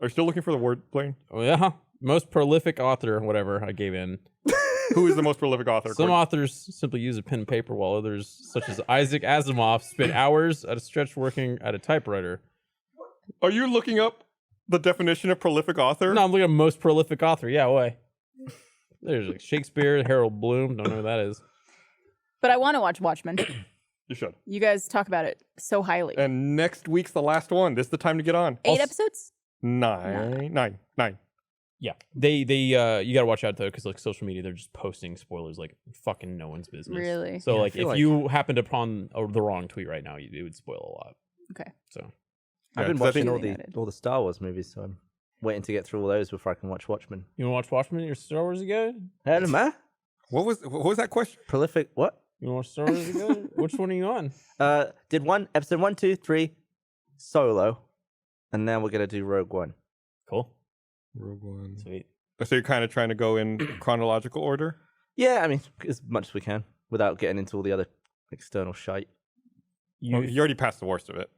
Are you still looking for the word, Blaine? Oh, yeah. Most prolific author, whatever I gave in. Who is the most prolific author? Some authors simply use a pen and paper, while others, such as Isaac Asimov, spend hours at a stretch working at a typewriter. Are you looking up the definition of prolific author? No, I'm looking at most prolific author. Yeah, why? There's like Shakespeare, Harold Bloom. Don't know who that is. But I want to watch Watchmen. You should. You guys talk about it so highly. And next week's the last one. This is the time to get on. 8 episodes? Nine. Yeah, they you gotta watch out though, because like social media, they're just posting spoilers like fucking no one's business. Really? So Yeah, I like feel if like- you happened upon the wrong tweet right now, it would spoil a lot. Okay. So I've been 'cause I think- watching all the Star Wars movies, so I'm waiting to get through all those before I can watch Watchmen. you wanna watch Watchmen? Your Star Wars ago? Hell, man. What was that question? Prolific. What? You wanna watch Star Wars ago? Which one are you on? Did episode 1, 2, 3 solo, and now we're gonna do Rogue One. Cool. Rogue One. Sweet. So you're kind of trying to go in chronological order? Yeah, I mean, as much as we can without getting into all the other external shite. Well, you already passed the worst of it.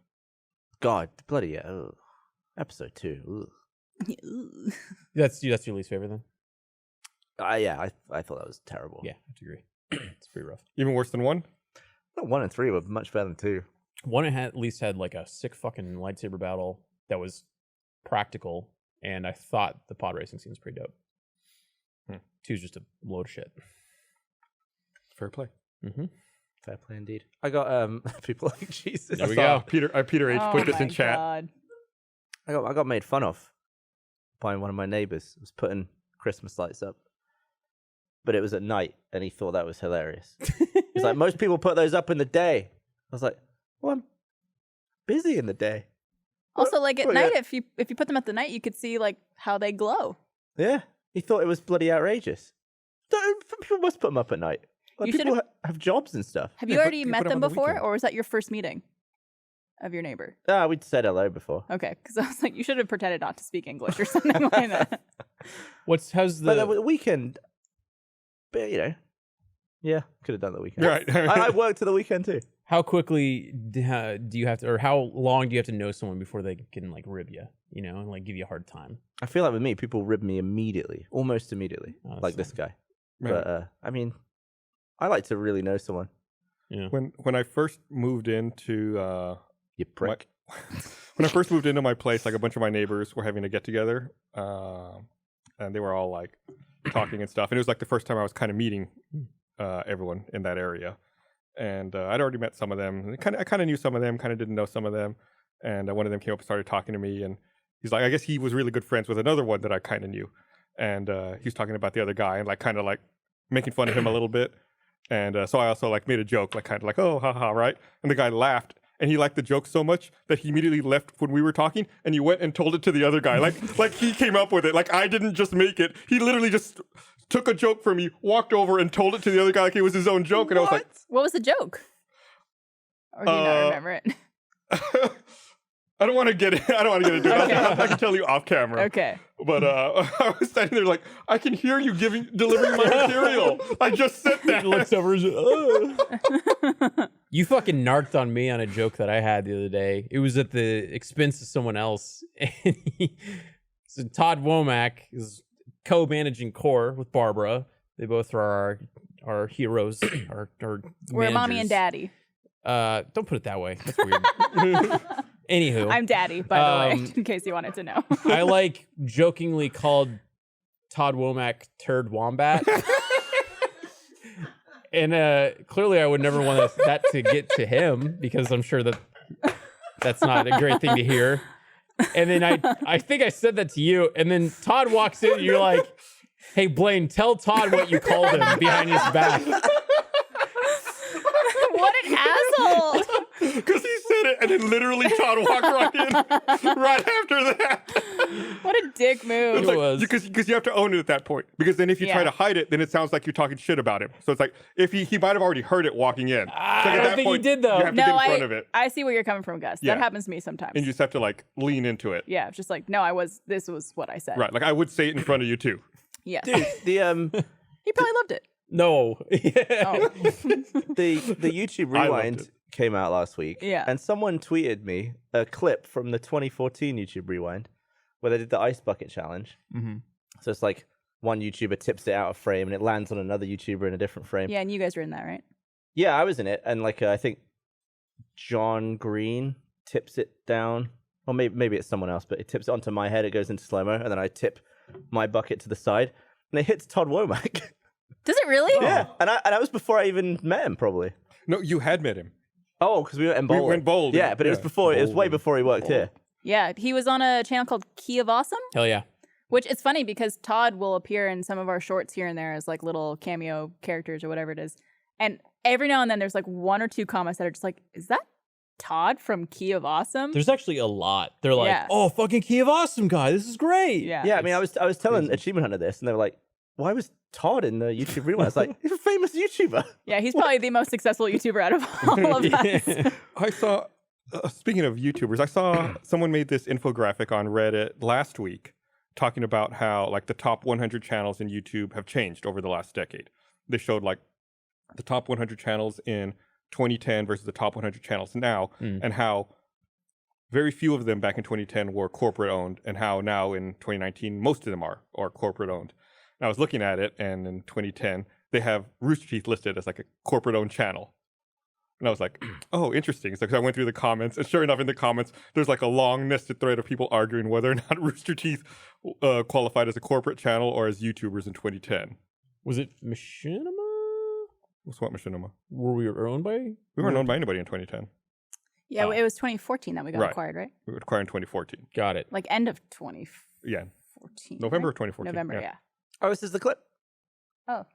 God, bloody yeah. Ugh. Episode 2. Ugh. That's your least favorite then? Yeah, I thought that was terrible. Yeah, I have to agree. It's pretty rough. Even worse than 1? 1 and 3 were much better than 2. One at least had like a sick fucking lightsaber battle that was practical, and I thought the pod racing scene was pretty dope. 2's just a load of shit. Fair play. Mm-hmm. Fair play indeed. I got people like Jesus. There we Saw go. Peter H put this in chat. God. I got made fun of by one of my neighbors. Was putting Christmas lights up, but it was at night, and he thought that was hilarious. He's like, most people put those up in the day. I was like, well, I'm busy in the day. Also, like at Well, night, yeah. if you put them at the night, you could see like how they glow. Yeah, he thought it was bloody outrageous. People must put them up at night. Like, You people have jobs and stuff. Have you Yeah, already you met put 'em them on the before, weekend. or was that your first meeting of your neighbor? We'd said hello before. Okay, because I was like, you should have pretended not to speak English or something like that. How's But the the weekend, but yeah, could have done the weekend. Right. I worked to the weekend too. how quickly do you have to, or how long do you have to know someone before they can like rib you, and like give you a hard time? I feel like with me, people rib me immediately, almost immediately, Oh, that's like this guy. Man. But I mean, I like to really know someone. Yeah. When I first moved into You prick. when I first moved into my place, like a bunch of my neighbors were having a get together, and they were all like talking and stuff. And it was like the first time I was kind of meeting everyone in that area. And I'd already met some of them. I kind of knew some of them, kind of didn't know some of them. And one of them came up and started talking to me. And he's like, I guess he was really good friends with another one that I kind of knew. And he was talking about the other guy and like kind of like making fun of him a little bit. And so I also like made a joke, like kind of like, oh, haha, right? And the guy laughed. And he liked the joke so much that he immediately left when we were talking, and he went and told it to the other guy. Like he came up with it. Like I didn't just make it. He literally just took a joke from me, walked over, and told it to the other guy like it was his own joke. And I was like, What was the joke? Or do you not remember it? I don't want to get into it. Okay. I can tell you off camera. Okay. But I was standing there like, I can hear you delivering my material. I just said that. He looks over and you fucking narked on me on a joke that I had the other day. It was at the expense of someone else. And so Todd Womack is co-managing Core with Barbara. They both are our heroes. Our We're mommy and managers. daddy. Don't put it that way. That's weird. Anywho, I'm daddy, by the way, in case you wanted to know. I like jokingly called Todd Womack Turd Wombat. And clearly I would never want that to get to him, because I'm sure that's not a great thing to hear. And then I think I said that to you, and then Todd walks in and you're like, hey, Blaine, tell Todd what you called him behind his back. What an asshole! Because he said it, and then literally Todd walked right in right after that. What a dick move. It was. Because you have to own it at that point. Because then if you try Yeah. to hide it, then it sounds like you're talking shit about him. So it's like if he might have already heard it walking in. I So at don't that think he point, did, though. You have to get in front of it, I see where you're coming from, Gus. Yeah. That happens to me sometimes. and you just have to like lean into it. Yeah, it's just like, no, this was what I said. Right. Like I would say it in front of you too. Yeah. Dude, the He probably loved it. No. Oh. the YouTube I loved Rewind it. came out last week. Yeah. And someone tweeted me a clip from the 2014 YouTube Rewind where they did the ice bucket challenge. Mm-hmm. So it's like one YouTuber tips it out of frame and it lands on another YouTuber in a different frame. Yeah, and you guys were in that, right? Yeah, I was in it, and like I think John Green tips it down, or maybe it's someone else, but it tips it onto my head. It goes into slow mo, and then I tip my bucket to the side, and it hits Todd Womack. Does it really? Yeah, and I was before I even met him, probably. No, you had met him. Oh, because we went in We bowling. went bowling. Yeah, but it was Yeah. before. It was way Bowling. before he worked here. Yeah, he was on a channel called Key of Awesome, Hell yeah. which is funny because Todd will appear in some of our shorts here and there as like little cameo characters or whatever it is. And every now and then there's like one or two comments that are just like, is that Todd from Key of Awesome? There's actually a lot. They're like, Yeah. oh, fucking Key of Awesome guy. This is great. Yeah. Yeah, I mean, I was telling crazy. Achievement Hunter this, and they were like, "Why was Todd in the YouTube Rewind?" I was like, "He's a famous YouTuber." Yeah, he's probably the most successful YouTuber out of all of us. I saw, speaking of YouTubers, I saw someone made this infographic on Reddit last week talking about how like the top 100 channels in YouTube have changed over the last decade. They showed like the top 100 channels in 2010 versus the top 100 channels now, and how very few of them back in 2010 were corporate owned, and how now in 2019 most of them are corporate owned. And I was looking at it, and in 2010 they have Rooster Teeth listed as like a corporate owned channel. And I was like, oh, interesting. So I went through the comments, and sure enough, in the comments, there's like a long nested thread of people arguing whether or not Rooster Teeth qualified as a corporate channel or as YouTubers in 2010. Was it Machinima? What's what, Machinima? Were we owned by? We weren't owned by anybody in 2010. Yeah, Oh. it was 2014 that we got Right. acquired, right? We were acquired in 2014. Got it. Like end of 2014. Yeah, November of right? 2014. November, yeah. Oh, this is the clip. Oh.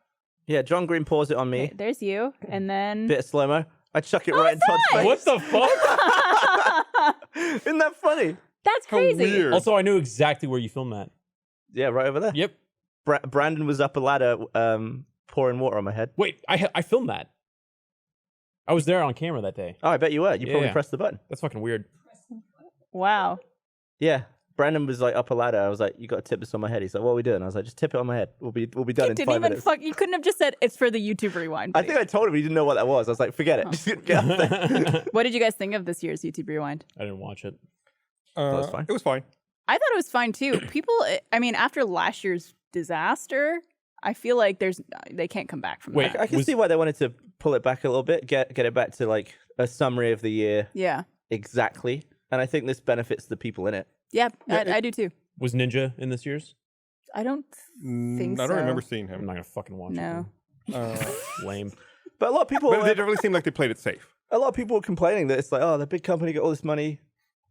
Yeah, John Green paused it on me. Okay, there's you, and then Bit of slow mo. I chuck it right in Todd's face. What the fuck? Isn't that funny? that's How crazy. weird. Also, I knew exactly where you filmed that. Yeah, right over there. Yep. Brandon was up a ladder pouring water on my head. Wait, I filmed that. I was there on camera that day. Oh, I bet you were. You probably Yeah. pressed the button. That's fucking weird. Wow. Yeah. Brandon was like up a ladder. I was like, "You got to tip this on my head." He's like, "What are we doing?" I was like, "Just tip it on my head. We'll be done You in didn't 5 even minutes." you couldn't have just said it's for the YouTube Rewind. I think I told him he didn't know what that was. I was like, "Forget it. Just get up there." What did you guys think of this year's YouTube Rewind? I didn't watch it. was fine. It was fine. I thought it was fine too. People, I mean, after last year's disaster, I feel like they can't come back from Wait, that. I can see why they wanted to pull it back a little bit, get it back to like a summary of the year Yeah. exactly. And I think this benefits the people in it. Yeah, Yeah, I do too. Was Ninja in this year's? I don't think I so. don't remember seeing I'm him. not gonna fucking watch No. it. then. Lame. But a lot of people, But they definitely seemed like they played it safe. a lot of people were complaining that it's like, oh, the big company got all this money,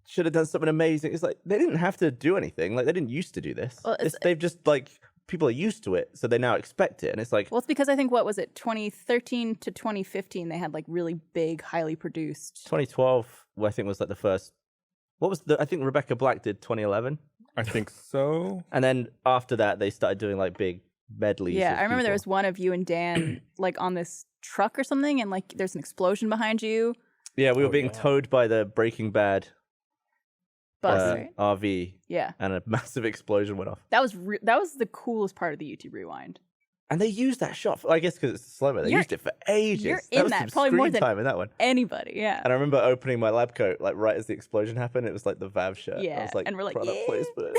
should have done something amazing. It's like they didn't have to do anything. Like they didn't used to do this. Well, They've just like people are used to it, so they now expect it. And it's like, Well, it's because I think, what was it, 2013 to 2015, they had like really big, highly produced. 2012, I think was like the first. What was I think Rebecca Black did 2011, I think so. and then after that they started doing like big medleys. Yeah, of I remember there people. was one of you and Dan like on this truck or something, and like there's an explosion behind you. Yeah, we were Oh, being yeah. towed by the Breaking Bad Bus, right? RV, Yeah, and a massive explosion went off. that was the coolest part of the YouTube Rewind. And they used that shot. I guess because it's slow mo. They You're- used it for ages. you're There in was that, some probably more screen than- time in that one. Anybody, yeah. And I remember opening my lab coat like right as the explosion happened. It was like the Vav shirt. I Yeah, was like, and we're like, product yeah. placement.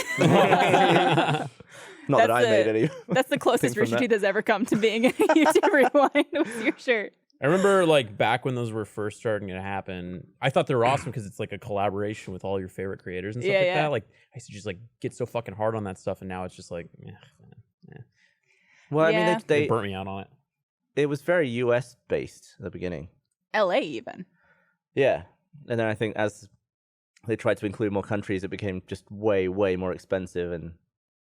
Not that That's I made the- any. That's the closest from Rooster that. Teeth has ever come to being in a YouTube Rewind with your shirt. I remember like back when those were first starting to happen. I thought they were awesome because it's like a collaboration with all your favorite creators and stuff Yeah, like yeah. that. Like I used to just like get so fucking hard on that stuff, and now it's just like, Well, I Yeah. mean, they they burnt me out on it. it was very US based at the beginning. LA even. Yeah, and then I think as they tried to include more countries, it became just way more expensive, and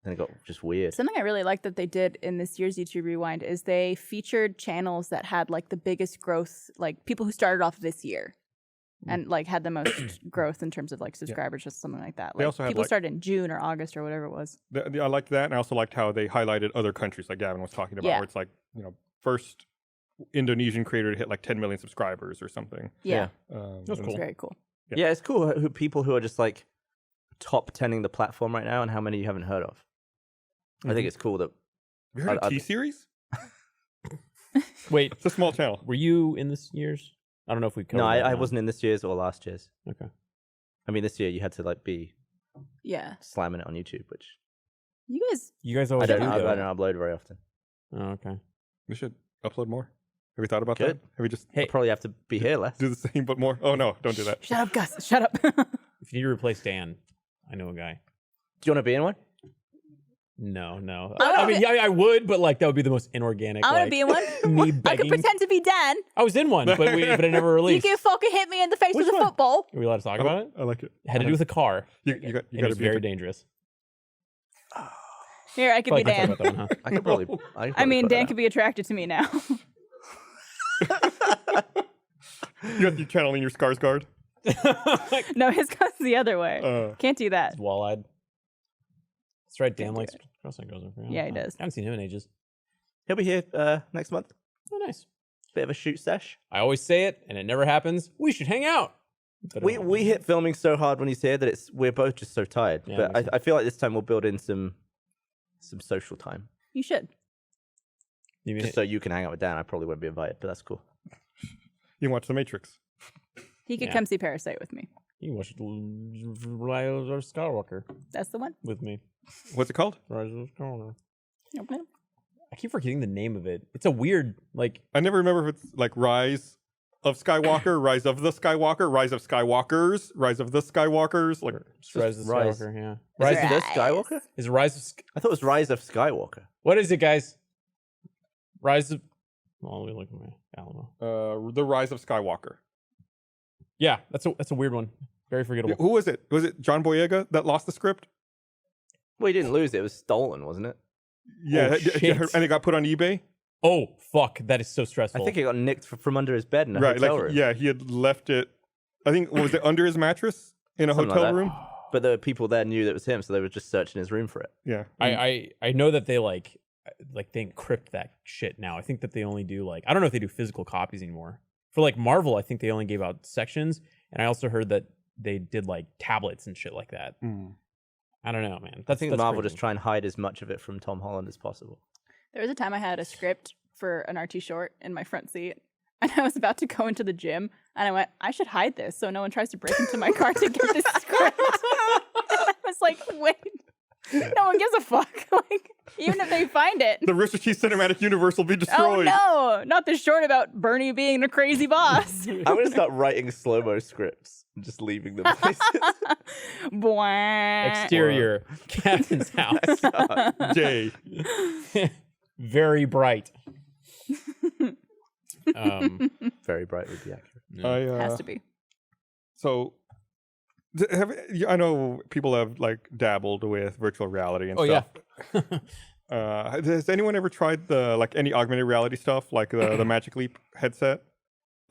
then it got just weird. Something I really liked that they did in this year's YouTube Rewind is they featured channels that had like the biggest growth, like people who started off this year. and like had the most growth in terms of like subscribers, just something like that. They Like also had, people like- started in June or August or whatever it was. I liked that, and I also liked how they highlighted other countries, like Gavin was talking about, Yeah. where it's like, first Indonesian creator to hit like 10 million subscribers or something. Yeah, That's That's it's cool. very cool. Yeah. Yeah, it's cool people who are just like top 10ing the platform right now and how many you haven't heard of. I think it's cool that Have you heard I- of T-Series? Wait, It's a small channel. were you in this year's? I don't know if we covered no, that or I not. wasn't in this year's or last year's. Okay. I mean, this year you had to like be Yeah, slamming it on YouTube, which you guys. You guys I always don't, do, I though. don't upload very often. Oh, okay. We should upload more. Have we thought about Good. that? Have we just Hey, I'll probably have to be here less. do the same but more? Oh no, don't do that. Shut up, Gus. Shut up. if you need to replace Dan, I know a guy. Do you want to be in one? No. I I mean, yeah, I would, but like that would be the most inorganic. I'm gonna like, be in one. Me I could begging. pretend to be Dan. I was in one, but I never You released. can fucking hit me in the face Which with a one? football. Are we allowed to talk about it? I like it. It had to do with a car. You got And it to was be very dangerous. Here, I could be Probably can't Dan. talk about that one, huh? I could probably. I mean, Dan could be attracted to me now. You got you channeling your Skarsgård. No, his goes the other way. Can't do that. He's wall-eyed. That's right. Dan likes crossing goes over. Yeah, he does. I haven't seen him in ages. He'll be here next month. Oh, nice. Bit of a shoot sesh. I always say it, and it never happens. We should hang out. But it won't. We hit filming so hard when he's here that we're both just so tired. Yeah, but makes I feel like this time we'll build in some social time. You should. You mean Just so you can hang out with Dan. I probably won't be invited, but that's cool. You can watch The Matrix. He could Yeah. come see Parasite with me. you can watch Rise of Skywalker That's the one. with me. What's it called? Rise of Skywalker. Okay. I keep forgetting the name of it. It's a weird, like, I never remember if it's like Rise of Skywalker, Rise of the Skywalker, Rise of Skywalkers, Rise of the Skywalkers. Like, just Rise of Rise. Skywalker. Yeah. Rise Rise of of, the Skywalker? is it Rise of. I thought it was Rise of Skywalker. What is it, guys? Rise of. Well, let me look at my Alamo. The Rise of Skywalker. Yeah, that's a weird one. Very forgettable. Who was it? Was it John Boyega that lost the script? Well, he didn't lose it. It was stolen, wasn't it? Yeah, Oh, shit. and it got put on eBay. Oh fuck, that is so stressful. I think it got nicked from under his bed in a Right, hotel like room. yeah, he had left it. I think was it under his mattress in a Something like hotel that. room? But the people there knew that it was him, so they were just searching his room for it. Yeah, I know that they like they encrypt that shit now. I think that they only do like I don't know if they do physical copies anymore. For like Marvel, I think they only gave out sections, and I also heard that they did like tablets and shit like that. I don't know, man. I think that's Marvel crazy. just try and hide as much of it from Tom Holland as possible. There was a time I had a script for an RT short in my front seat, and I was about to go into the gym, and I went, I should hide this so no one tries to break into my car to get this script. I was like, wait, no one gives a fuck. Like, even if they find it. the Rooster Teeth cinematic universe will be Oh destroyed. no, not the short about Bernie being a crazy boss. I'm gonna start writing slow-mo scripts and just leaving them places. Bwah. Exterior Gavin's house. Jay, Very bright. Very bright would be accurate. Has to be. So, I know people have like dabbled with virtual reality and Oh stuff. yeah. Has anyone ever tried the like any augmented reality stuff, like the Magic Leap headset?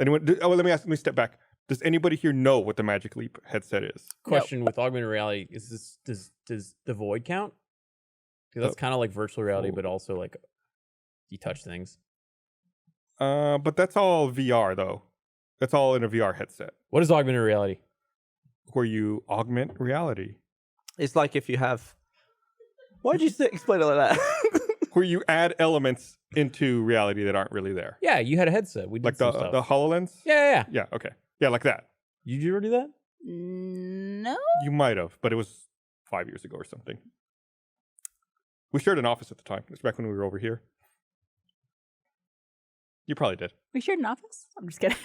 Anyone? Let me step back. Does anybody here know what the Magic Leap headset is? Question with augmented reality: is this does the Void count? 'Cause that's kind of like virtual reality, but also like you touch things. But that's all VR though. That's all in a VR headset What is augmented reality? where you augment reality, It's like if you have. Why'd you explain it like that? where you add elements into reality that aren't really there, Yeah, you had a headset. We did like some the stuff. HoloLens. Yeah. Yeah. Okay. Yeah, like that. Did you ever do that? No. You might have, but it was 5 years ago or something. We shared an office at the time. It was back when we were over here. You probably did. We shared an office? I'm just kidding.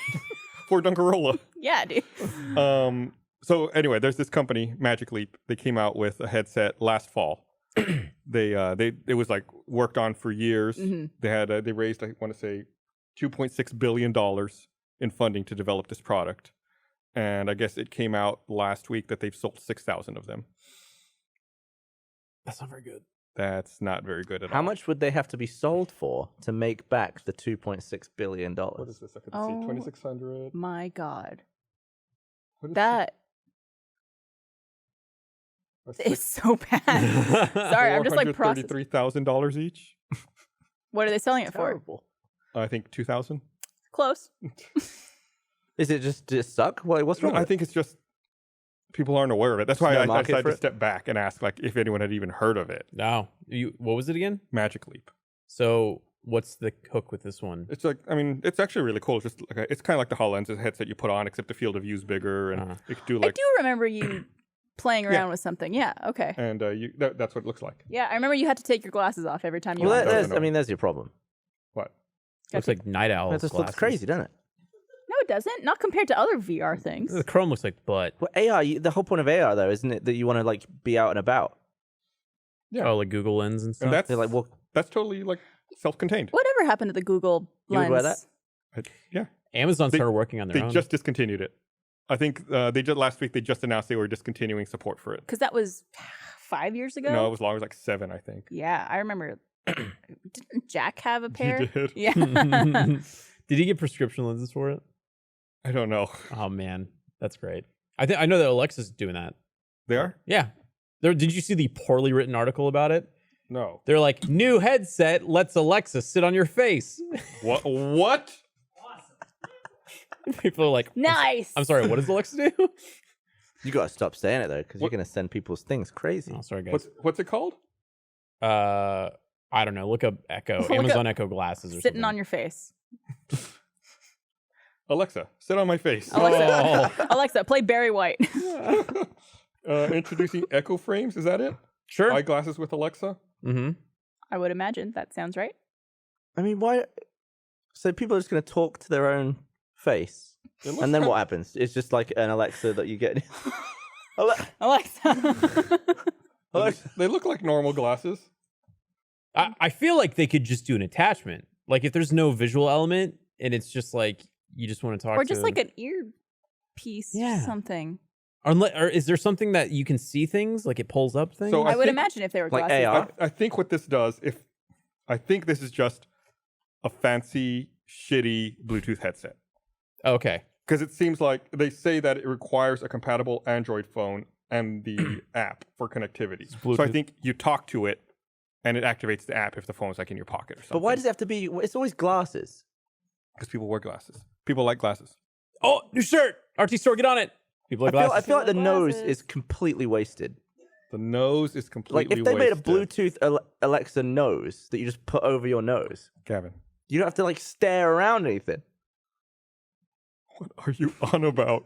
For Dunkarola. Yeah, dude. So anyway, there's this company, Magic Leap. They came out with a headset last fall. It was like worked on for years. Mhm. They raised, I want to say, $2.6 billion in funding to develop this product. And I guess it came out last week that they've sold 6,000 of them. That's not very good. That's not very good at all. How much would they have to be sold for to make back the $2.6 billion? What is this? I could see Oh. 2,600. My God. What is That That's is so bad. Sorry, I'm just like processing. $433,000 each. What are they selling it for? Terrible. I think 2,000. Close. Is it just suck? What's wrong? I with it? think it's just people aren't aware of it. That's why no I market decided for to it? step back and ask like if anyone had even heard of it. No. What was it again? Magic Leap. So what's the hook with this one? It's like, I mean, it's actually really cool. It's just like it's kind of like the HoloLens headset you put on, except the field of view is bigger, and it could do I like. do remember you playing around with something. Yeah. Okay. And that's what it looks like. Yeah, I remember you had to take your glasses off every time you. Well, went. there's your problem. What? Looks like Night Owl's That just looks glasses. crazy, doesn't it? No, it doesn't. Not compared to other VR things. The Chrome looks like butt. Well, AR. The whole point of AR, though, isn't it that you want to like be out and about? Yeah. Oh, like Google Lens and stuff. And that's They're like, well, that's totally like self-contained. Whatever happened to the Google You would Lens? wear that? Yeah. Amazon They- started working on their They own. just discontinued it. I think they just last week they just announced they were discontinuing support for it. Because that was 5 years ago. No, it was long. It was like 7, I think. Yeah, I remember. Didn't Jack have a pair? did. Yeah. Did he get prescription lenses for it? I don't know. Oh man, that's great. I know that Alexa's doing that. They are? Yeah. Did you see the poorly written article about it? No. They're like, new headset lets Alexa sit on your face. What? What? People are like, Nice. I'm sorry, what does Alexa do? you gotta stop saying it though, because you're What- gonna send people's things crazy. Oh, sorry guys. What's it called? I don't know. Look up Echo. Look Amazon Echo glasses or Sitting something. on your face. Alexa, sit on my face. Alexa, Alexa, play Barry White. Introducing Echo Frames. Is that it? Sure. Eyeglasses with Alexa. Mm-hmm. I would imagine that sounds right. I mean, why? So people are just gonna talk to their own face, It looks and then kinda- what happens? It's just like an Alexa that you get. Alexa. Alexa. They look like normal glasses. I feel like they could just do an attachment. Like if there's no visual element and it's just like you just want to talk or to just like an earpiece Yeah. or something. or is there something that you can see things? Like it pulls up things? So I would think- imagine if they were Like glasses. AR? I think what this does, I think this is just a fancy, shitty Bluetooth headset. Okay. Because it seems like they say that it requires a compatible Android phone and the app for connectivity. So I Bluetooth. think you talk to it and it activates the app if the phone's like in your pocket or something. But why does it have to be? It's always glasses. Because people wear glasses. People like glasses. Oh, new shirt. RT Store, get on it. People like I glasses. feel like the nose Glasses. is completely wasted. The nose is Like completely if they made a wasted. Bluetooth Alexa nose that you just put over your nose, Gavin, you don't have to like stare around anything. what are you on about?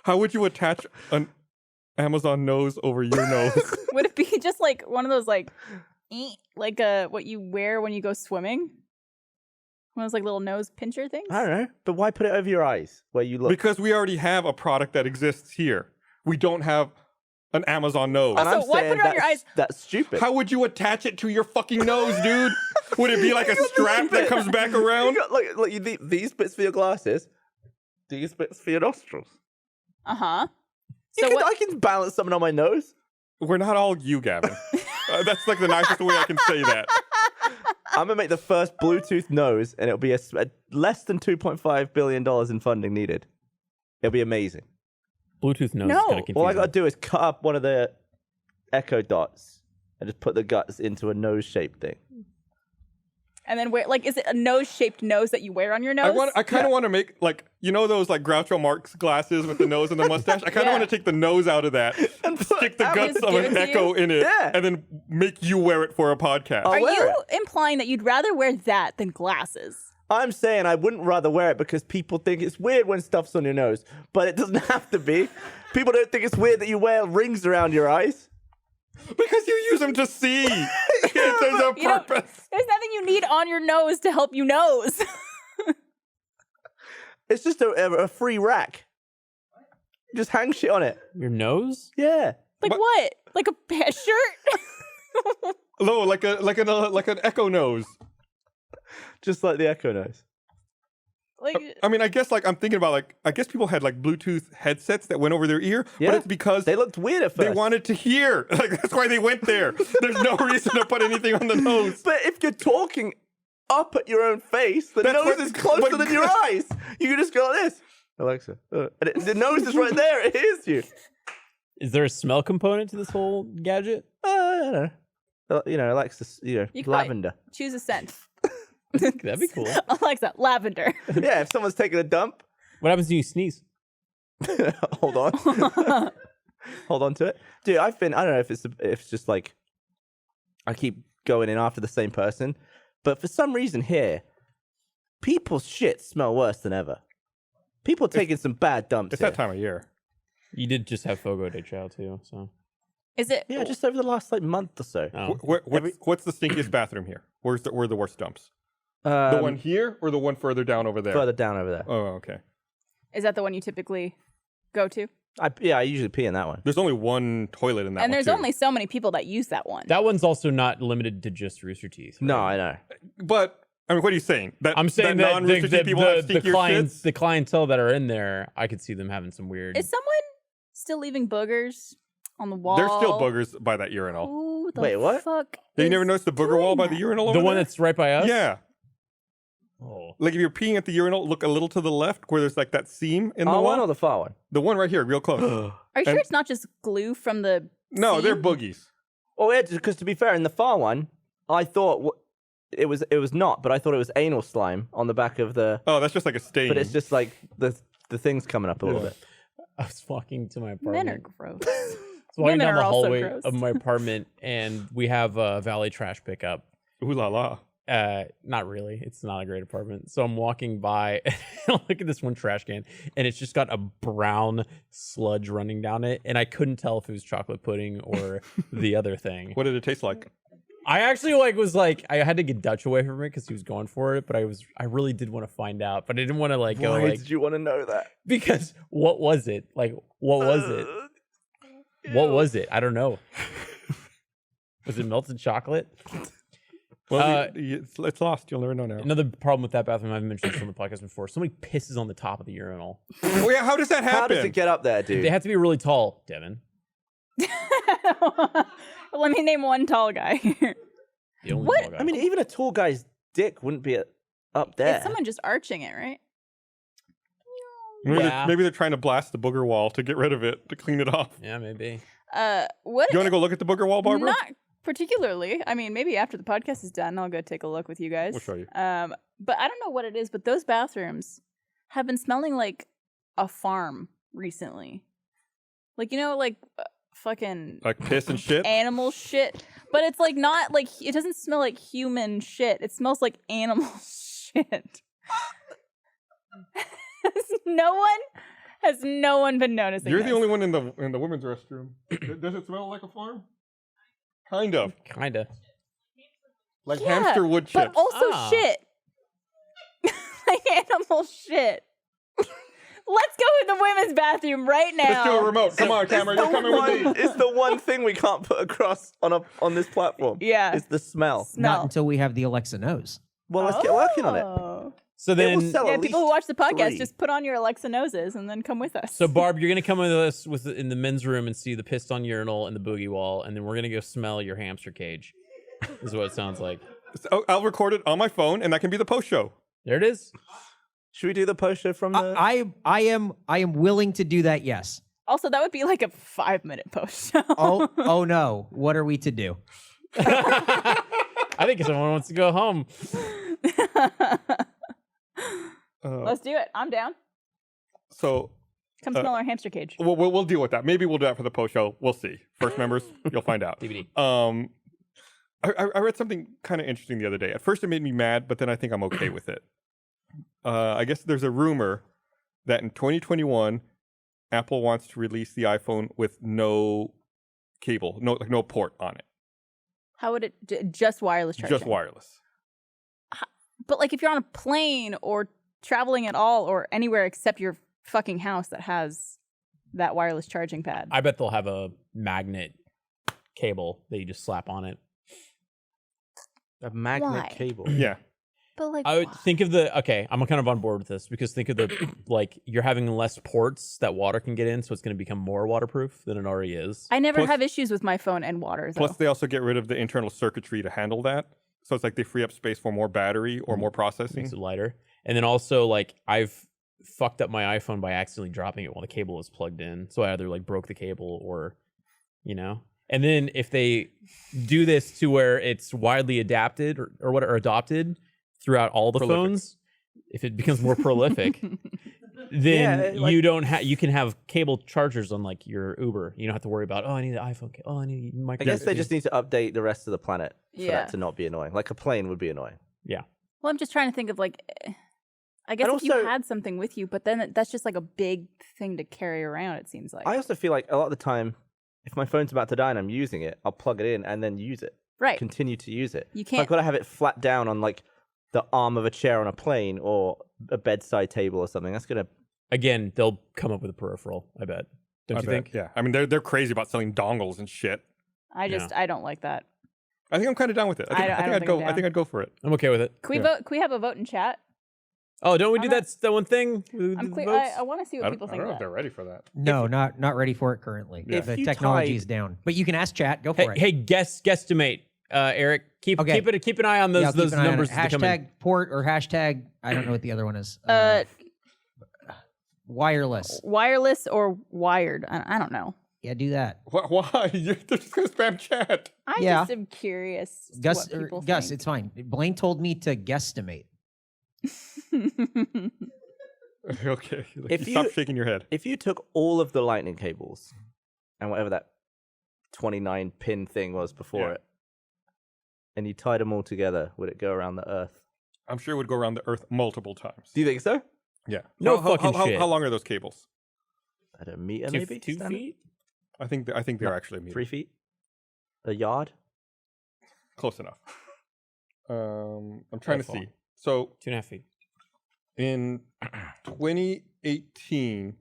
How would you attach an Amazon nose over your nose? Would it be just like one of those like what you wear when you go swimming? One of those like little nose pincher things? I don't know, but why put it over your eyes where you look? Because we already have a product that exists here. We don't have an Amazon nose. And I'm Also, why put saying it on your that's- eyes? That's stupid. How would you attach it to your fucking nose, dude? Would it be like a strap that comes back You around? got these bits for your glasses, these bits for your nostrils. Uh-huh. You So can, what I can balance something on my nose. We're not all you, Gavin. That's like the nicest way I can say that. I'm gonna make the first Bluetooth nose, and it'll be a less than $2.5 billion in funding needed. It'll be amazing. Bluetooth nose No. is going to confuse All I gotta me. do is cut up one of the Echo dots and just put the guts into a nose-shaped thing. and then where like is it a nose-shaped nose that you wear on your nose? I kind of want to make like those like Groucho Marx glasses with the nose and the mustache. I kind of Yeah. want to take the nose out of that, And put stick the out- guts Just of give an it to Echo in it, Yeah. and then make you wear it for a podcast. I'll Are wear you it. implying that you'd rather wear that than glasses? I'm saying I wouldn't rather wear it because people think it's weird when stuff's on your nose, but it doesn't have to be. People don't think it's weird that you wear rings around your eyes. Because you use them to see. There's a You don't- purpose. There's nothing you need on your nose to help you nose. It's just a free rack. You just hang shit on it. Your nose? Yeah. Like But- what? Like a shirt? No, like an Echo nose. Just like the Echo nose. Like I mean, I guess like I'm thinking about like I guess people had like Bluetooth headsets that went over their ear, Yeah. but it's because They looked weird at first. they wanted to hear. Like that's why they went there. There's no reason to put anything on the nose. But if you're talking up at your own face, the That's nose what- is closer but- than your eyes. You can just go like this. Alexa. And the nose is right there. It hears you. Is there a smell component to this whole gadget? I don't know. Alexa, You could lavender. Choose a scent. That'd be cool. Alexa, lavender. Yeah, if someone's taking a dump, What happens when you sneeze? hold on. Hold on to it. Dude, I don't know if it's just like I keep going in after the same person, but for some reason here, people's shit smell worse than ever. People taking some bad dumps It's here. that time of year. You did just have Fogo de Chao too, so. Is it? Yeah, just over the last month or so. Oh. What's the stinkiest bathroom here? Where are the worst dumps? The one here or the one further down over there? Further down over there. Oh, okay. Is that the one you typically go to? I usually pee in that one. There's only one toilet in that one. And there's too. only so many people that use that one. That one's also not limited to just Rooster Teeth. No, right? I know. But I mean, what are you saying? I'm saying that non-Rooster Teeth people have the stinkier shits? the clientele that are in there, I could see them having some weird. Is someone still leaving boogers on the wall? There's still boogers by that urinal. Who the Wait, what? fuck? Have you is never noticed the booger wall by the doing urinal? The over one there? that's right by us? Yeah. Oh. Like if you're peeing at the urinal, look a little to the left where there's like that seam in the Our wall. one or the far one? The one right here, real close. Are you sure And- it's not just glue from the? No, they're seam? boogies. Oh yeah, because to be fair, in the far one, I thought it was not, but I thought it was anal slime on the back of the. Oh, that's just like a stain. But it's just like the thing's coming up a little Yeah. bit. I was walking to my Men are apartment. gross. I was walking Women down the are also hallway gross. of my apartment, and we have a valet trash pickup. Ooh la la. Not really. It's not a great apartment. So I'm walking by and I look at this one trash can and it's just got a brown sludge running down it. And I couldn't tell if it was chocolate pudding or the other thing. What did it taste like? I actually I had to get Dutch away from it because he was going for it, but I really did want to find out, but I didn't want to go Why like, did you want to know that? because what was it? Like, what was it? What was it? I don't know. Was it melted chocolate? Well, it's lost. You'll never know now. Another problem with that bathroom, I've mentioned this on the podcast before. Somebody pisses on the top of the urinal. Oh, yeah, how does that happen? How does it get up there, dude? They have to be really tall, Devin. Let me name one tall guy here. The only What? tall guy. I mean, even a tall guy's dick wouldn't be up there. It's someone just arching it, right? Maybe, Yeah. maybe they're trying to blast the booger wall to get rid of it, to clean it off. yeah, maybe. What? You want to go look at the booger wall, Barbara? Not particularly. I mean, maybe after the podcast is done, I'll go take a look with you guys. We'll show you. But I don't know what it is, but those bathrooms have been smelling like a farm recently. Like, fucking Like piss and shit? animal shit. But it's like not like, it doesn't smell like human shit. It smells like animal shit. Has no one been noticing You're this? the only one in the women's restroom. Does it smell like a farm? Kind of. Kinda. Like Yeah, hamster wood chips. But also Ah. shit. Like animal shit. Let's go in the women's bathroom right now. Let's do a remote. Come on, Cameron. You're coming with me. It's the one thing we can't put across on this platform. Yeah. It's the smell. Smell. Not until we have the Alexa nose. Well, let's get working on it. Oh. So It will then, sell Yeah, at people who least watch the podcast, 3. just put on your Alexa noses and then come with us. so Barb, you're gonna come with us in the men's room and see the pissed on urinal and the boogie wall, and then we're gonna go smell your hamster cage. Is what it sounds like. So I'll record it on my phone, and that can be the post show. There it is. Should we do the post show from the? I am willing to do that. Yes. Also, that would be like a 5-minute post show. Oh no. What are we to do? I think someone wants to go home. Let's do it. I'm down. So Come smell our hamster cage. we'll deal with that. Maybe we'll do that for the post show. We'll see. First members, you'll find out. DVD. I read something kind of interesting the other day. At first, it made me mad, but then I think I'm okay with it. I guess there's a rumor that in 2021, Apple wants to release the iPhone with no cable, no port on it, How would it just wireless charging? just wireless. But like if you're on a plane or traveling at all or anywhere except your fucking house that has that wireless charging pad. I bet they'll have a magnet cable that you just slap on it. A magnet Why? cable. Yeah. But like I would why? think of I'm kind of on board with this because think of the like you're having less ports that water can get in, so it's going to become more waterproof than it already is. I never Plus- have issues with my phone and water though. Plus, they also get rid of the internal circuitry to handle that. So it's like they free up space for more battery or more processing. Makes it lighter. And then also like I've fucked up my iPhone by accidentally dropping it while the cable was plugged in. So I either like broke the cable or, you know. And then if they do this to where it's widely adapted or adopted throughout all the phones, if it becomes more prolific, then you can have cable chargers on like your Uber. You don't have to worry about, I need the iPhone. I need micro. I guess they just need to update the rest of the planet for Yeah. that to not be annoying. Like a plane would be annoying. Yeah. Well, I'm just trying to think of like, I guess And if you also- had something with you, but then that's just like a big thing to carry around. It seems like. I also feel like a lot of the time, if my phone's about to die and I'm using it, I'll plug it in and then use it. Right. Continue to use it. You If I've can't. got to have it flat down on like the arm of a chair on a plane or a bedside table or something. That's gonna. Again, they'll come up with a peripheral, I bet. Don't you think? Yeah. I mean, they're crazy about selling dongles and shit. I don't like that. I think I'm kind of down with it. I don't I'd think go. I'm down. I think I'd go for it. I'm okay with it. Can we Yeah. vote? Can we have a vote in chat? Oh, don't we do I'm not- that one thing? with I'm the cle- votes? I want to see what people I think don't know of if that. they're ready for that. No, not ready for it currently. Yeah. If The you technology tied- is down. But you can ask chat. Go for Hey, it. guesstimate, Eric. Keep an eye on those Yeah, I'll keep an eye on numbers. it. as they come in. Hashtag port or hashtag, I don't know what the other one is. Wireless. Wireless or wired? I don't know. Yeah, do that. Why? They're just gonna spam chat. I Yeah. just am curious. As Gus, to what people Gus, think. it's fine. Blaine told me to guesstimate. Okay. If Stop you- shaking your head. If you took all of the lightning cables and whatever that 29 pin thing was before Yeah. it, and you tied them all together, would it go around the Earth? I'm sure it would go around the Earth multiple times. Do you think so? Yeah. No how, fucking how, shit. How long are those cables? At a meter, Two, maybe? 2 Standard? feet? I think they're actually a meter. 3 feet? A yard? Close enough. I'm trying to That's see. So 2.5 feet. in 2018,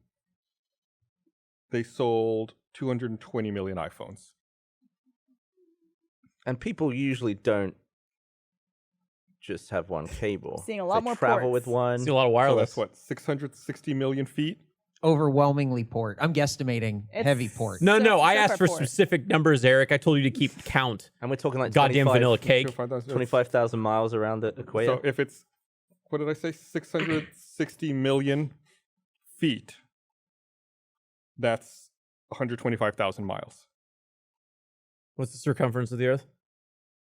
they sold 220 million iPhones. And people usually don't just have one cable. Seeing a lot They more travel ports. with one. See a lot of So wireless. that's what 660 million feet. Overwhelmingly port. I'm guesstimating It's- heavy port. No, So- I so asked for port. specific numbers, Eric. I told you to keep count. And we're talking like Goddamn 25 vanilla cake. 25,000 miles around the equator. So if it's, what did I say, 660 million feet, that's 125,000 miles. What's the circumference of the Earth?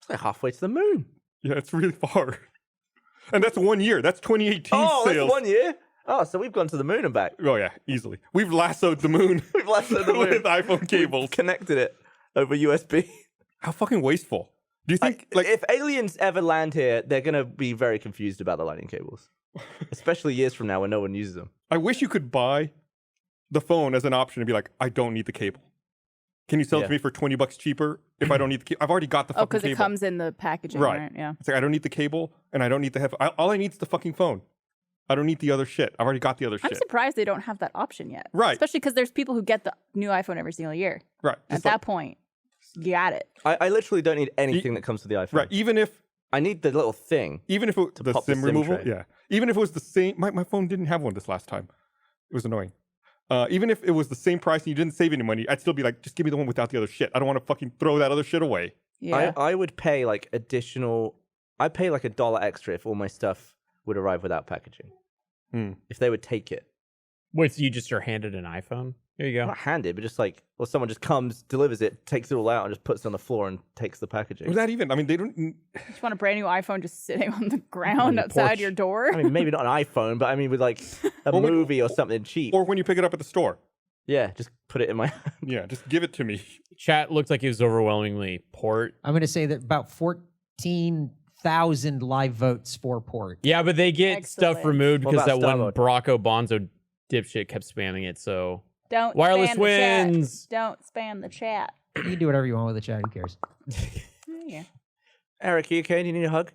It's like halfway to the moon. Yeah, it's really far. And that's 1 year. That's 2018 Oh, sales. that's 1 year? Oh, so we've gone to the moon and back. Oh, yeah, easily. We've lassoed the moon We've lassoed the moon. with iPhone cables. We've connected it over USB. How fucking wasteful. Do you think, like, if aliens ever land here, they're going to be very confused about the lightning cables. Especially years from now when no one uses them. I wish you could buy the phone as an option and be like, I don't need the cable. Can you sell it Yeah. to me for $20 cheaper if I don't need the cable? I've already got the Oh, fucking because cable. it comes in the packaging, Right. right? Yeah. It's like, I don't need the cable and I don't need the headphone. All I need is the fucking phone. I don't need the other shit. I've already got the other I'm shit. surprised they don't have that option yet. Right. Especially because there's people who get the new iPhone every single year. Right. At Just that like- point, you got it. I literally don't need anything that comes with the iPhone. right. Even if I need the little thing. it the pop the SIM SIM removal, tray. yeah. Even if it was the same, my phone didn't have one this last time. It was annoying. Even if it was the same price and you didn't save any money, I'd still be like, just give me the one without the other shit. I don't want to fucking throw that other shit away. Yeah. I would pay like I'd pay like $1 extra if all my stuff would arrive without packaging. Hmm. If they would take it. Wait, so you just are handed an iPhone? There you go. Not handed, but just like, or someone just comes, delivers it, takes it all out, and just puts it on the floor and takes the packaging. Was that even? I mean, they don't. You just want a brand new iPhone just sitting on the On ground your outside porch. your door. I mean, maybe not an iPhone, but I mean with like a Or when- movie or something cheap. Or when you pick it up at the store. Yeah, just put it in my. Yeah, just give it to me. Chat looked like it was overwhelmingly port. I'm going to say that about 14,000 live votes for port. Yeah, but they get stuff Excellent. removed What because that about one Starboard? Barack Bonzo dipshit kept spamming it. So Don't wireless spam the chat. wins. Don't spam the chat. You can do whatever you want with the chat. Who cares? Yeah. Eric, you okay? Do you need a hug?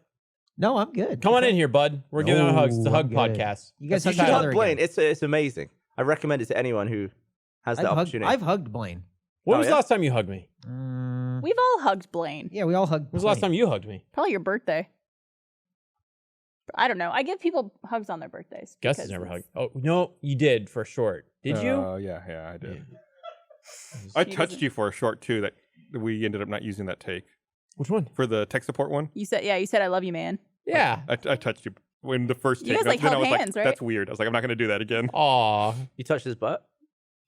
No, I'm good. Come on in here, bud. We're giving out hugs. It's a No, hug I'm good. podcast. You guys You hug should each hug other Blaine. again. It's amazing. I recommend it to anyone who has the opportunity. I've hugged Blaine. When Oh, was yeah? the last time you hugged me? We've all hugged Blaine. Yeah, we all hugged. When was the last time you hugged me? Probably your birthday. I don't know. I give people hugs on their birthdays. Gus because has never it's- hugged. Oh no, you did for short. Did you? Yeah, I did. Yeah. I touched you for a short too. That we ended up not using that take Which one? for the tech support one. You said I love you, man. Yeah. I touched you when the first You take. guys, like, Then I held was like, hands, right? that's weird. I was like, I'm not gonna do that again. Aw. You touched his butt?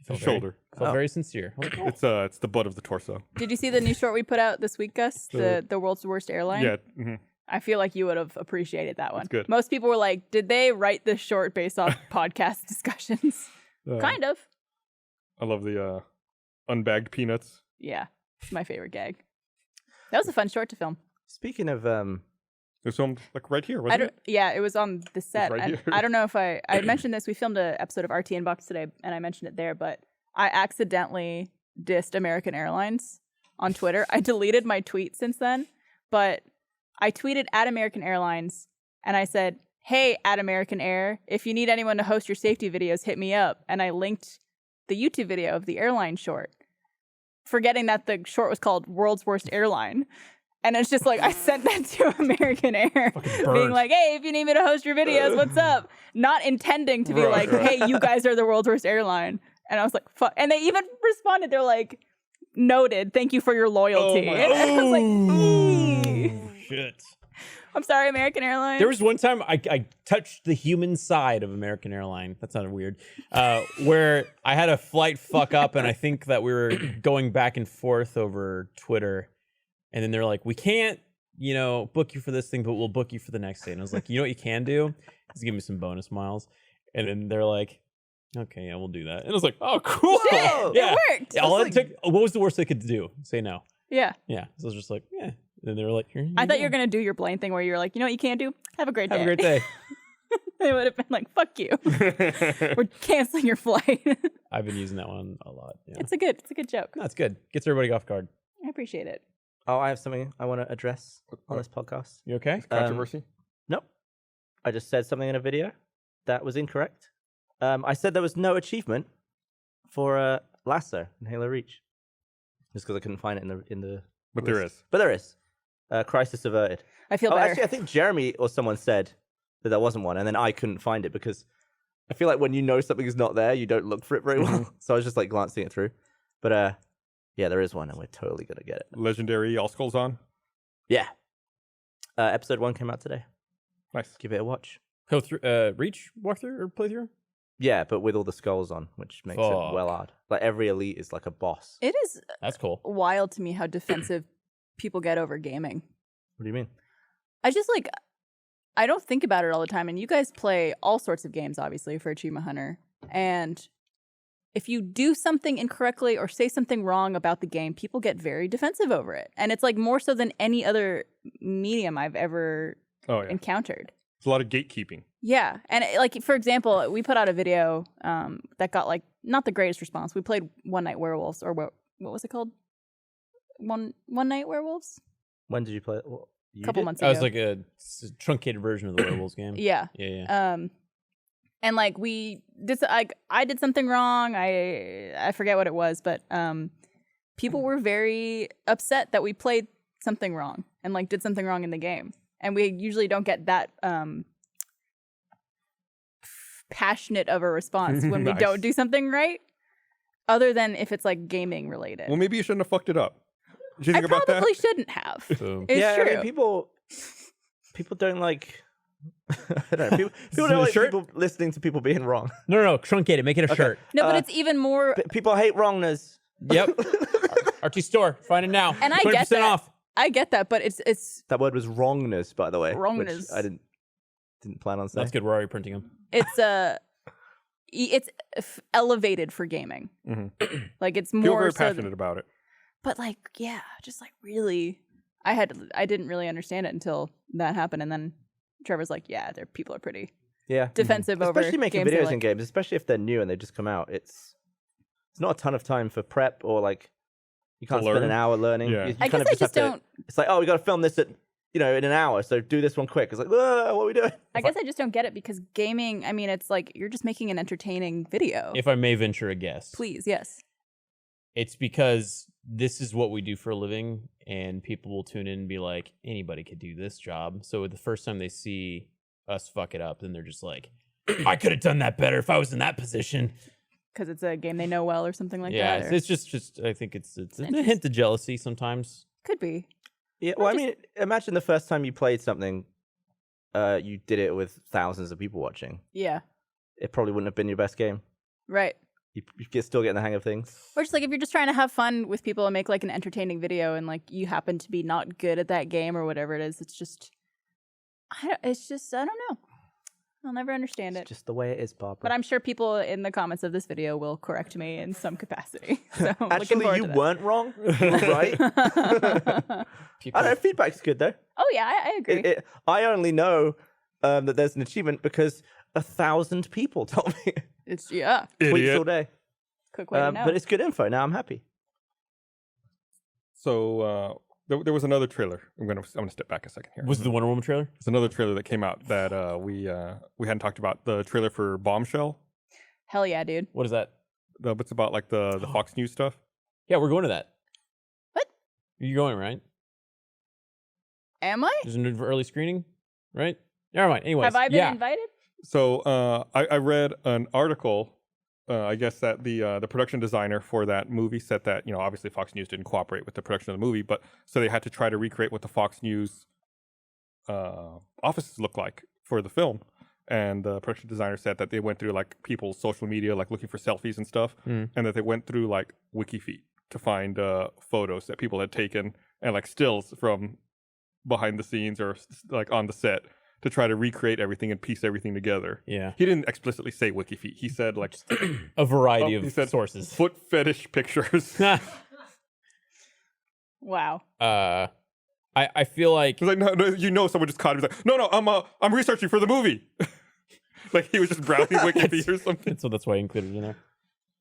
His shoulder. Felt Oh. very sincere. I was like, It's the butt of the torso. Did you see the new short we put out this week, Gus? The world's worst airline. Yeah. Mhm. I feel like you would have appreciated that one. That's good. Most people were like, "Did they write this short based off podcast discussions?" Kind of. I love the unbagged peanuts. Yeah, it's my favorite gag. That was a fun short to film. Speaking of There's some like right here, I wasn't don't. it? Yeah, it was on the set. right And here. I don't know if I mentioned this. We filmed an episode of RT Inbox today, and I mentioned it there. But I accidentally dissed American Airlines on Twitter. I deleted my tweet since then, but I tweeted at American Airlines, and I said, "Hey, at American Air, if you need anyone to host your safety videos, hit me up." And I linked the YouTube video of the airline short, forgetting that the short was called "World's Worst Airline." And it's just like, I sent that to American Air, being bird. like, "Hey, if you need me to host your videos, what's up?" Not intending to be Right, like, right. "Hey, you guys are the world's worst airline." And I was like, "Fuck." And they even responded. They're like, "Noted. Thank you for your loyalty." Oh my- And I was like, "Ee." shit. I'm sorry, American Airlines. There was one time I touched the human side of American Airline. That sounded weird. Where I had a flight fuck up, and I think that we were going back and forth over Twitter. And then they're like, "We can't, book you for this thing, but we'll book you for the next day." And I was like, "You know what you can do? Is give me some bonus miles." And then they're like, "Okay, yeah, we'll do that." And I was like, "Oh, cool." Shit, Yeah. it worked. Yeah, all it took, what was the worst they could do? Say no. Yeah. Yeah. So I was just like, yeah. And then they were like, "Here I thought you were going to do your Blaine thing where you were like, "You know what you can do? Have a great day." have a great day." They would have been like, "Fuck you. We're canceling your flight." I've been using that one a lot. Yeah. It's a good joke. No, it's good. Gets everybody off guard. I appreciate it. Oh, I have something I want to address on this podcast. You okay? Controversy. Nope. I just said something in a video that was incorrect. I said there was no achievement for Lasso in Halo Reach. Just because I couldn't find it in the But there list. is. But there is. Crisis averted. I feel Oh, better. actually, I think Jeremy or someone said that there wasn't one, and then I couldn't find it because I feel like when you know something is not there, you don't look for it very well. So I was just like glancing it through. But yeah, there is one, and we're totally gonna get it. Legendary All Skulls on. Yeah. Episode 1 came out today. Nice. Give it a watch. Go through, Reach walkthrough or playthrough? Yeah, but with all the skulls on, which makes it well hard. Like every elite is like a boss. It is That's cool. wild to me how defensive people get over gaming. What do you mean? I just like, I don't think about it all the time. And you guys play all sorts of games, obviously, for Achievement Hunter. And if you do something incorrectly or say something wrong about the game, people get very defensive over it. And it's like more so than any other medium I've ever Oh yeah. encountered. It's a lot of gatekeeping. Yeah. And like, for example, we put out a video that got like not the greatest response. We played One Night Werewolves, or what was it called? One Night Werewolves? When did you play it? A couple months That ago. was like a truncated version of the Werewolves game. Yeah. Yeah. And like we did, like I did something wrong. I forget what it was, but people were very upset that we played something wrong and like did something wrong in the game. And we usually don't get that passionate of a response when we Nice. don't do something right, other than if it's like gaming related. Well, maybe you shouldn't have fucked it up. Did you I think about probably that? shouldn't have. So, It's yeah, true. I mean, people don't like. I don't know. People don't like Shirt? people listening to people being wrong. no, truncate it. Make it a shirt. No, but it's even more. People hate wrongness. Yep. RT Store. Find it now. And I 20% get that. off. I get that, but it's That word was wrongness, by the way. which Wrongness. I didn't plan on saying. That's good. We're already printing them. it's elevated for gaming. Mhm. Like it's Feel more very so passionate about it. but like yeah, just like really I didn't really understand it until that happened, and then Trevor's like, yeah, people are pretty Yeah. defensive over Especially making games they videos like. in games, especially if they're new and they just come out. It's not a ton of time for prep or like you can't spend learn. an hour learning. Yeah. You I kind guess of I have just to- don't It's like, oh, we got to film this at in an hour, so do this one quick. It's like, what are we doing? I guess I just don't get it because gaming, I mean, it's like you're just making an entertaining video. If I may venture a guess. Please, yes. It's because this is what we do for a living, and people will tune in and be like, anybody could do this job. So the first time they see us fuck it up, then they're just like, I could have done that better if I was in that position. Because it's a game they know well or something like Yeah, that. Or- it's just I think it's a hint of jealousy sometimes. could be. Yeah, well, I mean, imagine the first time you played something you did it with thousands of people watching, Yeah. it probably wouldn't have been your best game. Right. You still getting the hang of things. Or just like if you're just trying to have fun with people and make like an entertaining video and like you happen to be not good at that game or whatever it is, it's just, I don't know. I'll never understand It's it. just the way it is, Barbara. But I'm sure people in the comments of this video will correct me in some capacity. So looking Actually, forward you to that. weren't wrong. You were right. I don't know. Feedback's good though. Oh yeah, I agree. I only know that there's an achievement because 1,000 people told me. It's Tweets all Idiot. day. quick way to know. But it's good info. Now I'm happy. So there was another trailer. I'm gonna step back a second here. Was the Wonder Woman trailer? There's another trailer that came out that we hadn't talked about. The trailer for Bombshell. Hell yeah, dude. What is that? It's about like the Fox News stuff. Yeah, we're going to that. What? You're going, right? Am I? There's an early screening, right? Never mind. Anyways, Have I been yeah. invited? So I read an article. I guess that the production designer for that movie said that obviously Fox News didn't cooperate with the production of the movie, but so they had to try to recreate what the Fox News offices look like for the film. And the production designer said that they went through like people's social media, like looking for selfies and stuff, and that they went through like WikiFeet to find photos that people had taken and like stills from behind the scenes or like on the set to try to recreate everything and piece everything together. Yeah. He didn't explicitly say WikiFeet. He said like A variety he of said sources. foot fetish pictures. Wow. I feel like It was like no, someone just caught him. He was like, no, I'm researching for the movie. Like he was just browsing WikiFeet or something. so that's why I included it in there.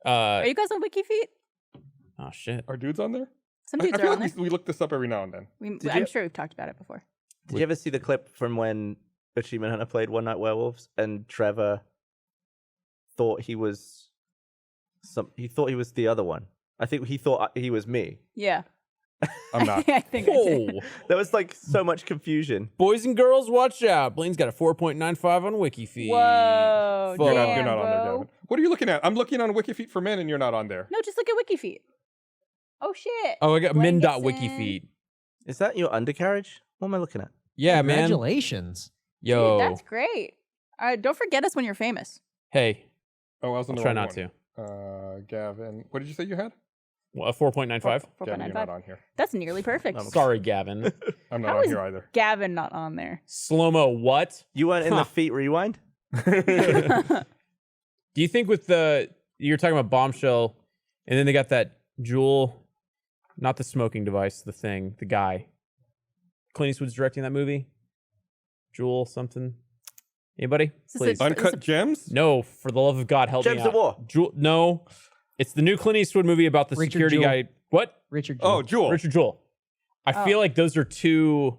Are you guys on WikiFeet? Oh shit. Are dudes on there? Some I dudes feel are on like there. we look this up every now and then. I'm you- sure we've talked about it before. Did you ever see the clip from when Achievement Hunter played One Night Werewolves and Trevor thought he was the other one? I think he thought he was me. Yeah. I'm not. I think I did. Whoa. There was like so much confusion. Boys and girls, watch out. Blaine's got a 4.95 on WikiFeed. Whoa, Fuck. You're damn, not on there, bro. Gavin. What are you looking at? I'm looking on WikiFeet for men, and you're not on there. No, just look at WikiFeet. Oh shit. Oh, I got Blaine min.wikifeed. Is that your undercarriage? What am I looking at? Yeah, man. Congratulations. Yo. Dude, that's great. Don't forget us when you're famous. Hey, Oh, I was on I'll the try wrong not one. to. Gavin, what did you say you had? Well, a 4.95? Gavin, you're 4.95. not on here. That's nearly perfect. Sorry, Gavin. I'm not How on is here either. Gavin not on there? Slow-mo what? You weren't in Huh. the feet rewind? Do you think with you're talking about Bombshell, and then they got that Jewel, not the smoking device, the guy. Clint Eastwood's directing that movie? Jewel something? Anybody? this Please. a- Uncut Gems? No, for the love of God, help Gems me of out. War. Jewel, no. It's the new Clint Eastwood movie about the Richard security Jewell. guy. What? Richard. Oh, Jewell. Jewel. Richard Jewell. I feel like those are two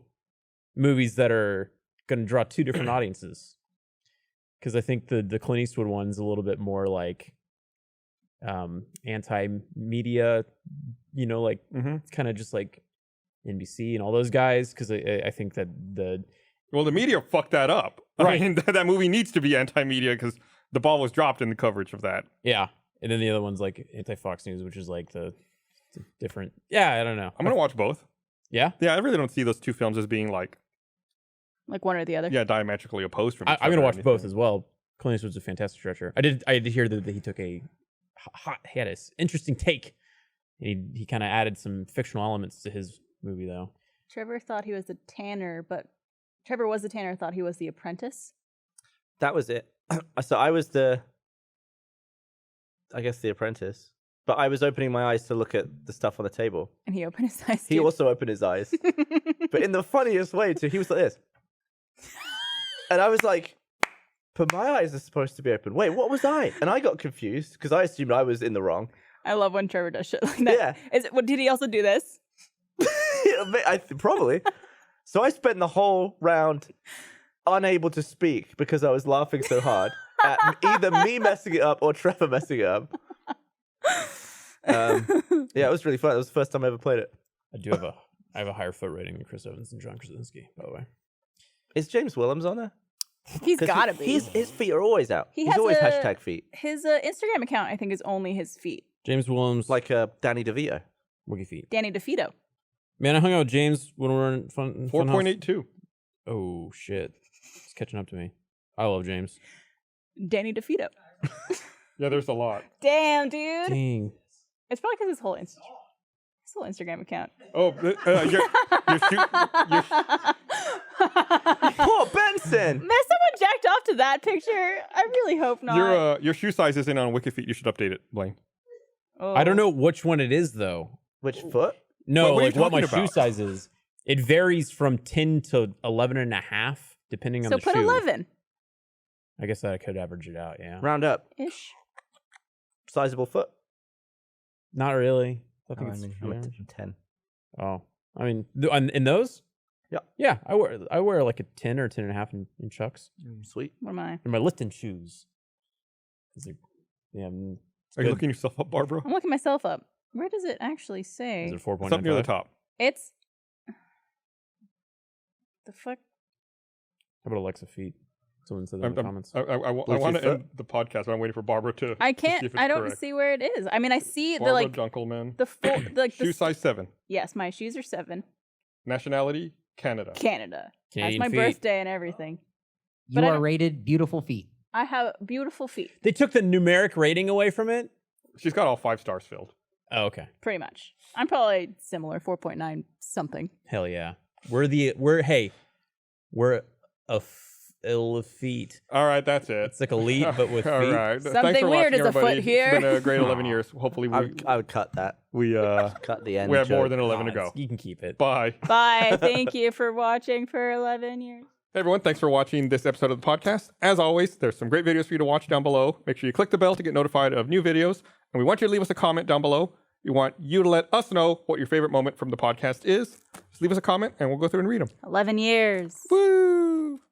movies that are going to draw two different audiences. Because I think the Clint Eastwood one's a little bit more like anti-media, like it's kind of just like NBC and all those guys. Because I think that Well, the media fucked that up. Right. I mean, that movie needs to be anti-media because the ball was dropped in the coverage of that. yeah. And then the other one's like anti-Fox News, which is like the different. Yeah, I don't know. I'm gonna watch both. Yeah? Yeah, I really don't see those two films as being like one or the other. diametrically opposed from each I'm other gonna or watch both anything. as well. Clint Eastwood's a fantastic director. I did hear that he took he had an interesting take. He kind of added some fictional elements to his movie though. Trevor thought he was a tanner, but Trevor was the tanner, thought he was the apprentice. That was it. So I was the apprentice. But I was opening my eyes to look at the stuff on the table. And he opened his eyes. He too. also opened his eyes. But in the funniest way too. He was like this. And I was like, but my eyes are supposed to be open. Wait, what was I? And I got confused because I assumed I was in the wrong. I love when Trevor does shit like that. Yeah. Did he also do this? Probably. So I spent the whole round unable to speak because I was laughing so hard at either me messing it up or Trevor messing it up. Yeah, it was really fun. It was the first time I ever played it. I have a higher foot rating than Chris Evans and John Krasinski, by the way. Is James Willems on there? He's 'Cause gotta be. His feet are always out. He He's has always a- hashtag feet. His Instagram account, I think, is only his feet. James Williams, Like Danny DeVito. Wiki Feet. Danny DeFito. Man, I hung out with James when we were in Funhouse. 4.82. Oh shit, it's catching up to me. I love James. Danny DeVito. Yeah, there's a lot. Damn, dude. Dang. It's probably because his whole Instagram account. Oh, Poor Benson. Man, someone jacked off to that picture. I really hope not. your shoe size isn't on WikiFeet. You should update it, Blaine. Oh. I don't know which one it is though. Which foot? No, What are you like what my talking shoe about? size is. It varies from 10 to 11 and a half, depending on So the put shoe. 11 I guess I could average it out, yeah. Round up. ish. Sizable foot. Not really. I think Oh, it's I'm a yeah. 10. Oh, I mean, in those? Yeah. Yeah, I wear like a 10 or 10 and a half in Chucks. Sweet. What am I? In my lifting shoes. Yeah, Are you looking yourself up, Barbara? I'm looking myself up. Where does it actually say? is it 4.95? It's up near the top. It's the fuck. How about Alexa feet? Someone said that in the comments. I Bluetooth want to foot? end the podcast, but I'm waiting for Barbara to. I to see can't. if it's I don't correct. see where it is. I mean, I see Barbara the like Dunkelman. the full like Shoe the size 7. yes, my shoes are 7. Nationality Canada. Canada. Canadian That's my feet. birthday and everything. You But I are don't- rated beautiful feet. I have beautiful feet, They took the numeric rating away from it? She's got all 5 stars filled. Oh, okay. pretty much. I'm probably similar, 4.9 something. Hell yeah. We're a feet. All right, that's it. It's like elite, but with feet. All right. Something Thanks for weird watching, is afoot everybody. here. It's been a great 11 years. Hopefully I would cut that. we Cut the end. we have more joke. than 11 to Oh, go. You can keep it. Bye. Bye. Thank you for watching for 11 years. Hey everyone, thanks for watching this episode of the podcast. As always, there's some great videos for you to watch down below. Make sure you click the bell to get notified of new videos. And we want you to leave us a comment down below. We want you to let us know what your favorite moment from the podcast is. Just leave us a comment and we'll go through and read them. 11 years. Woo!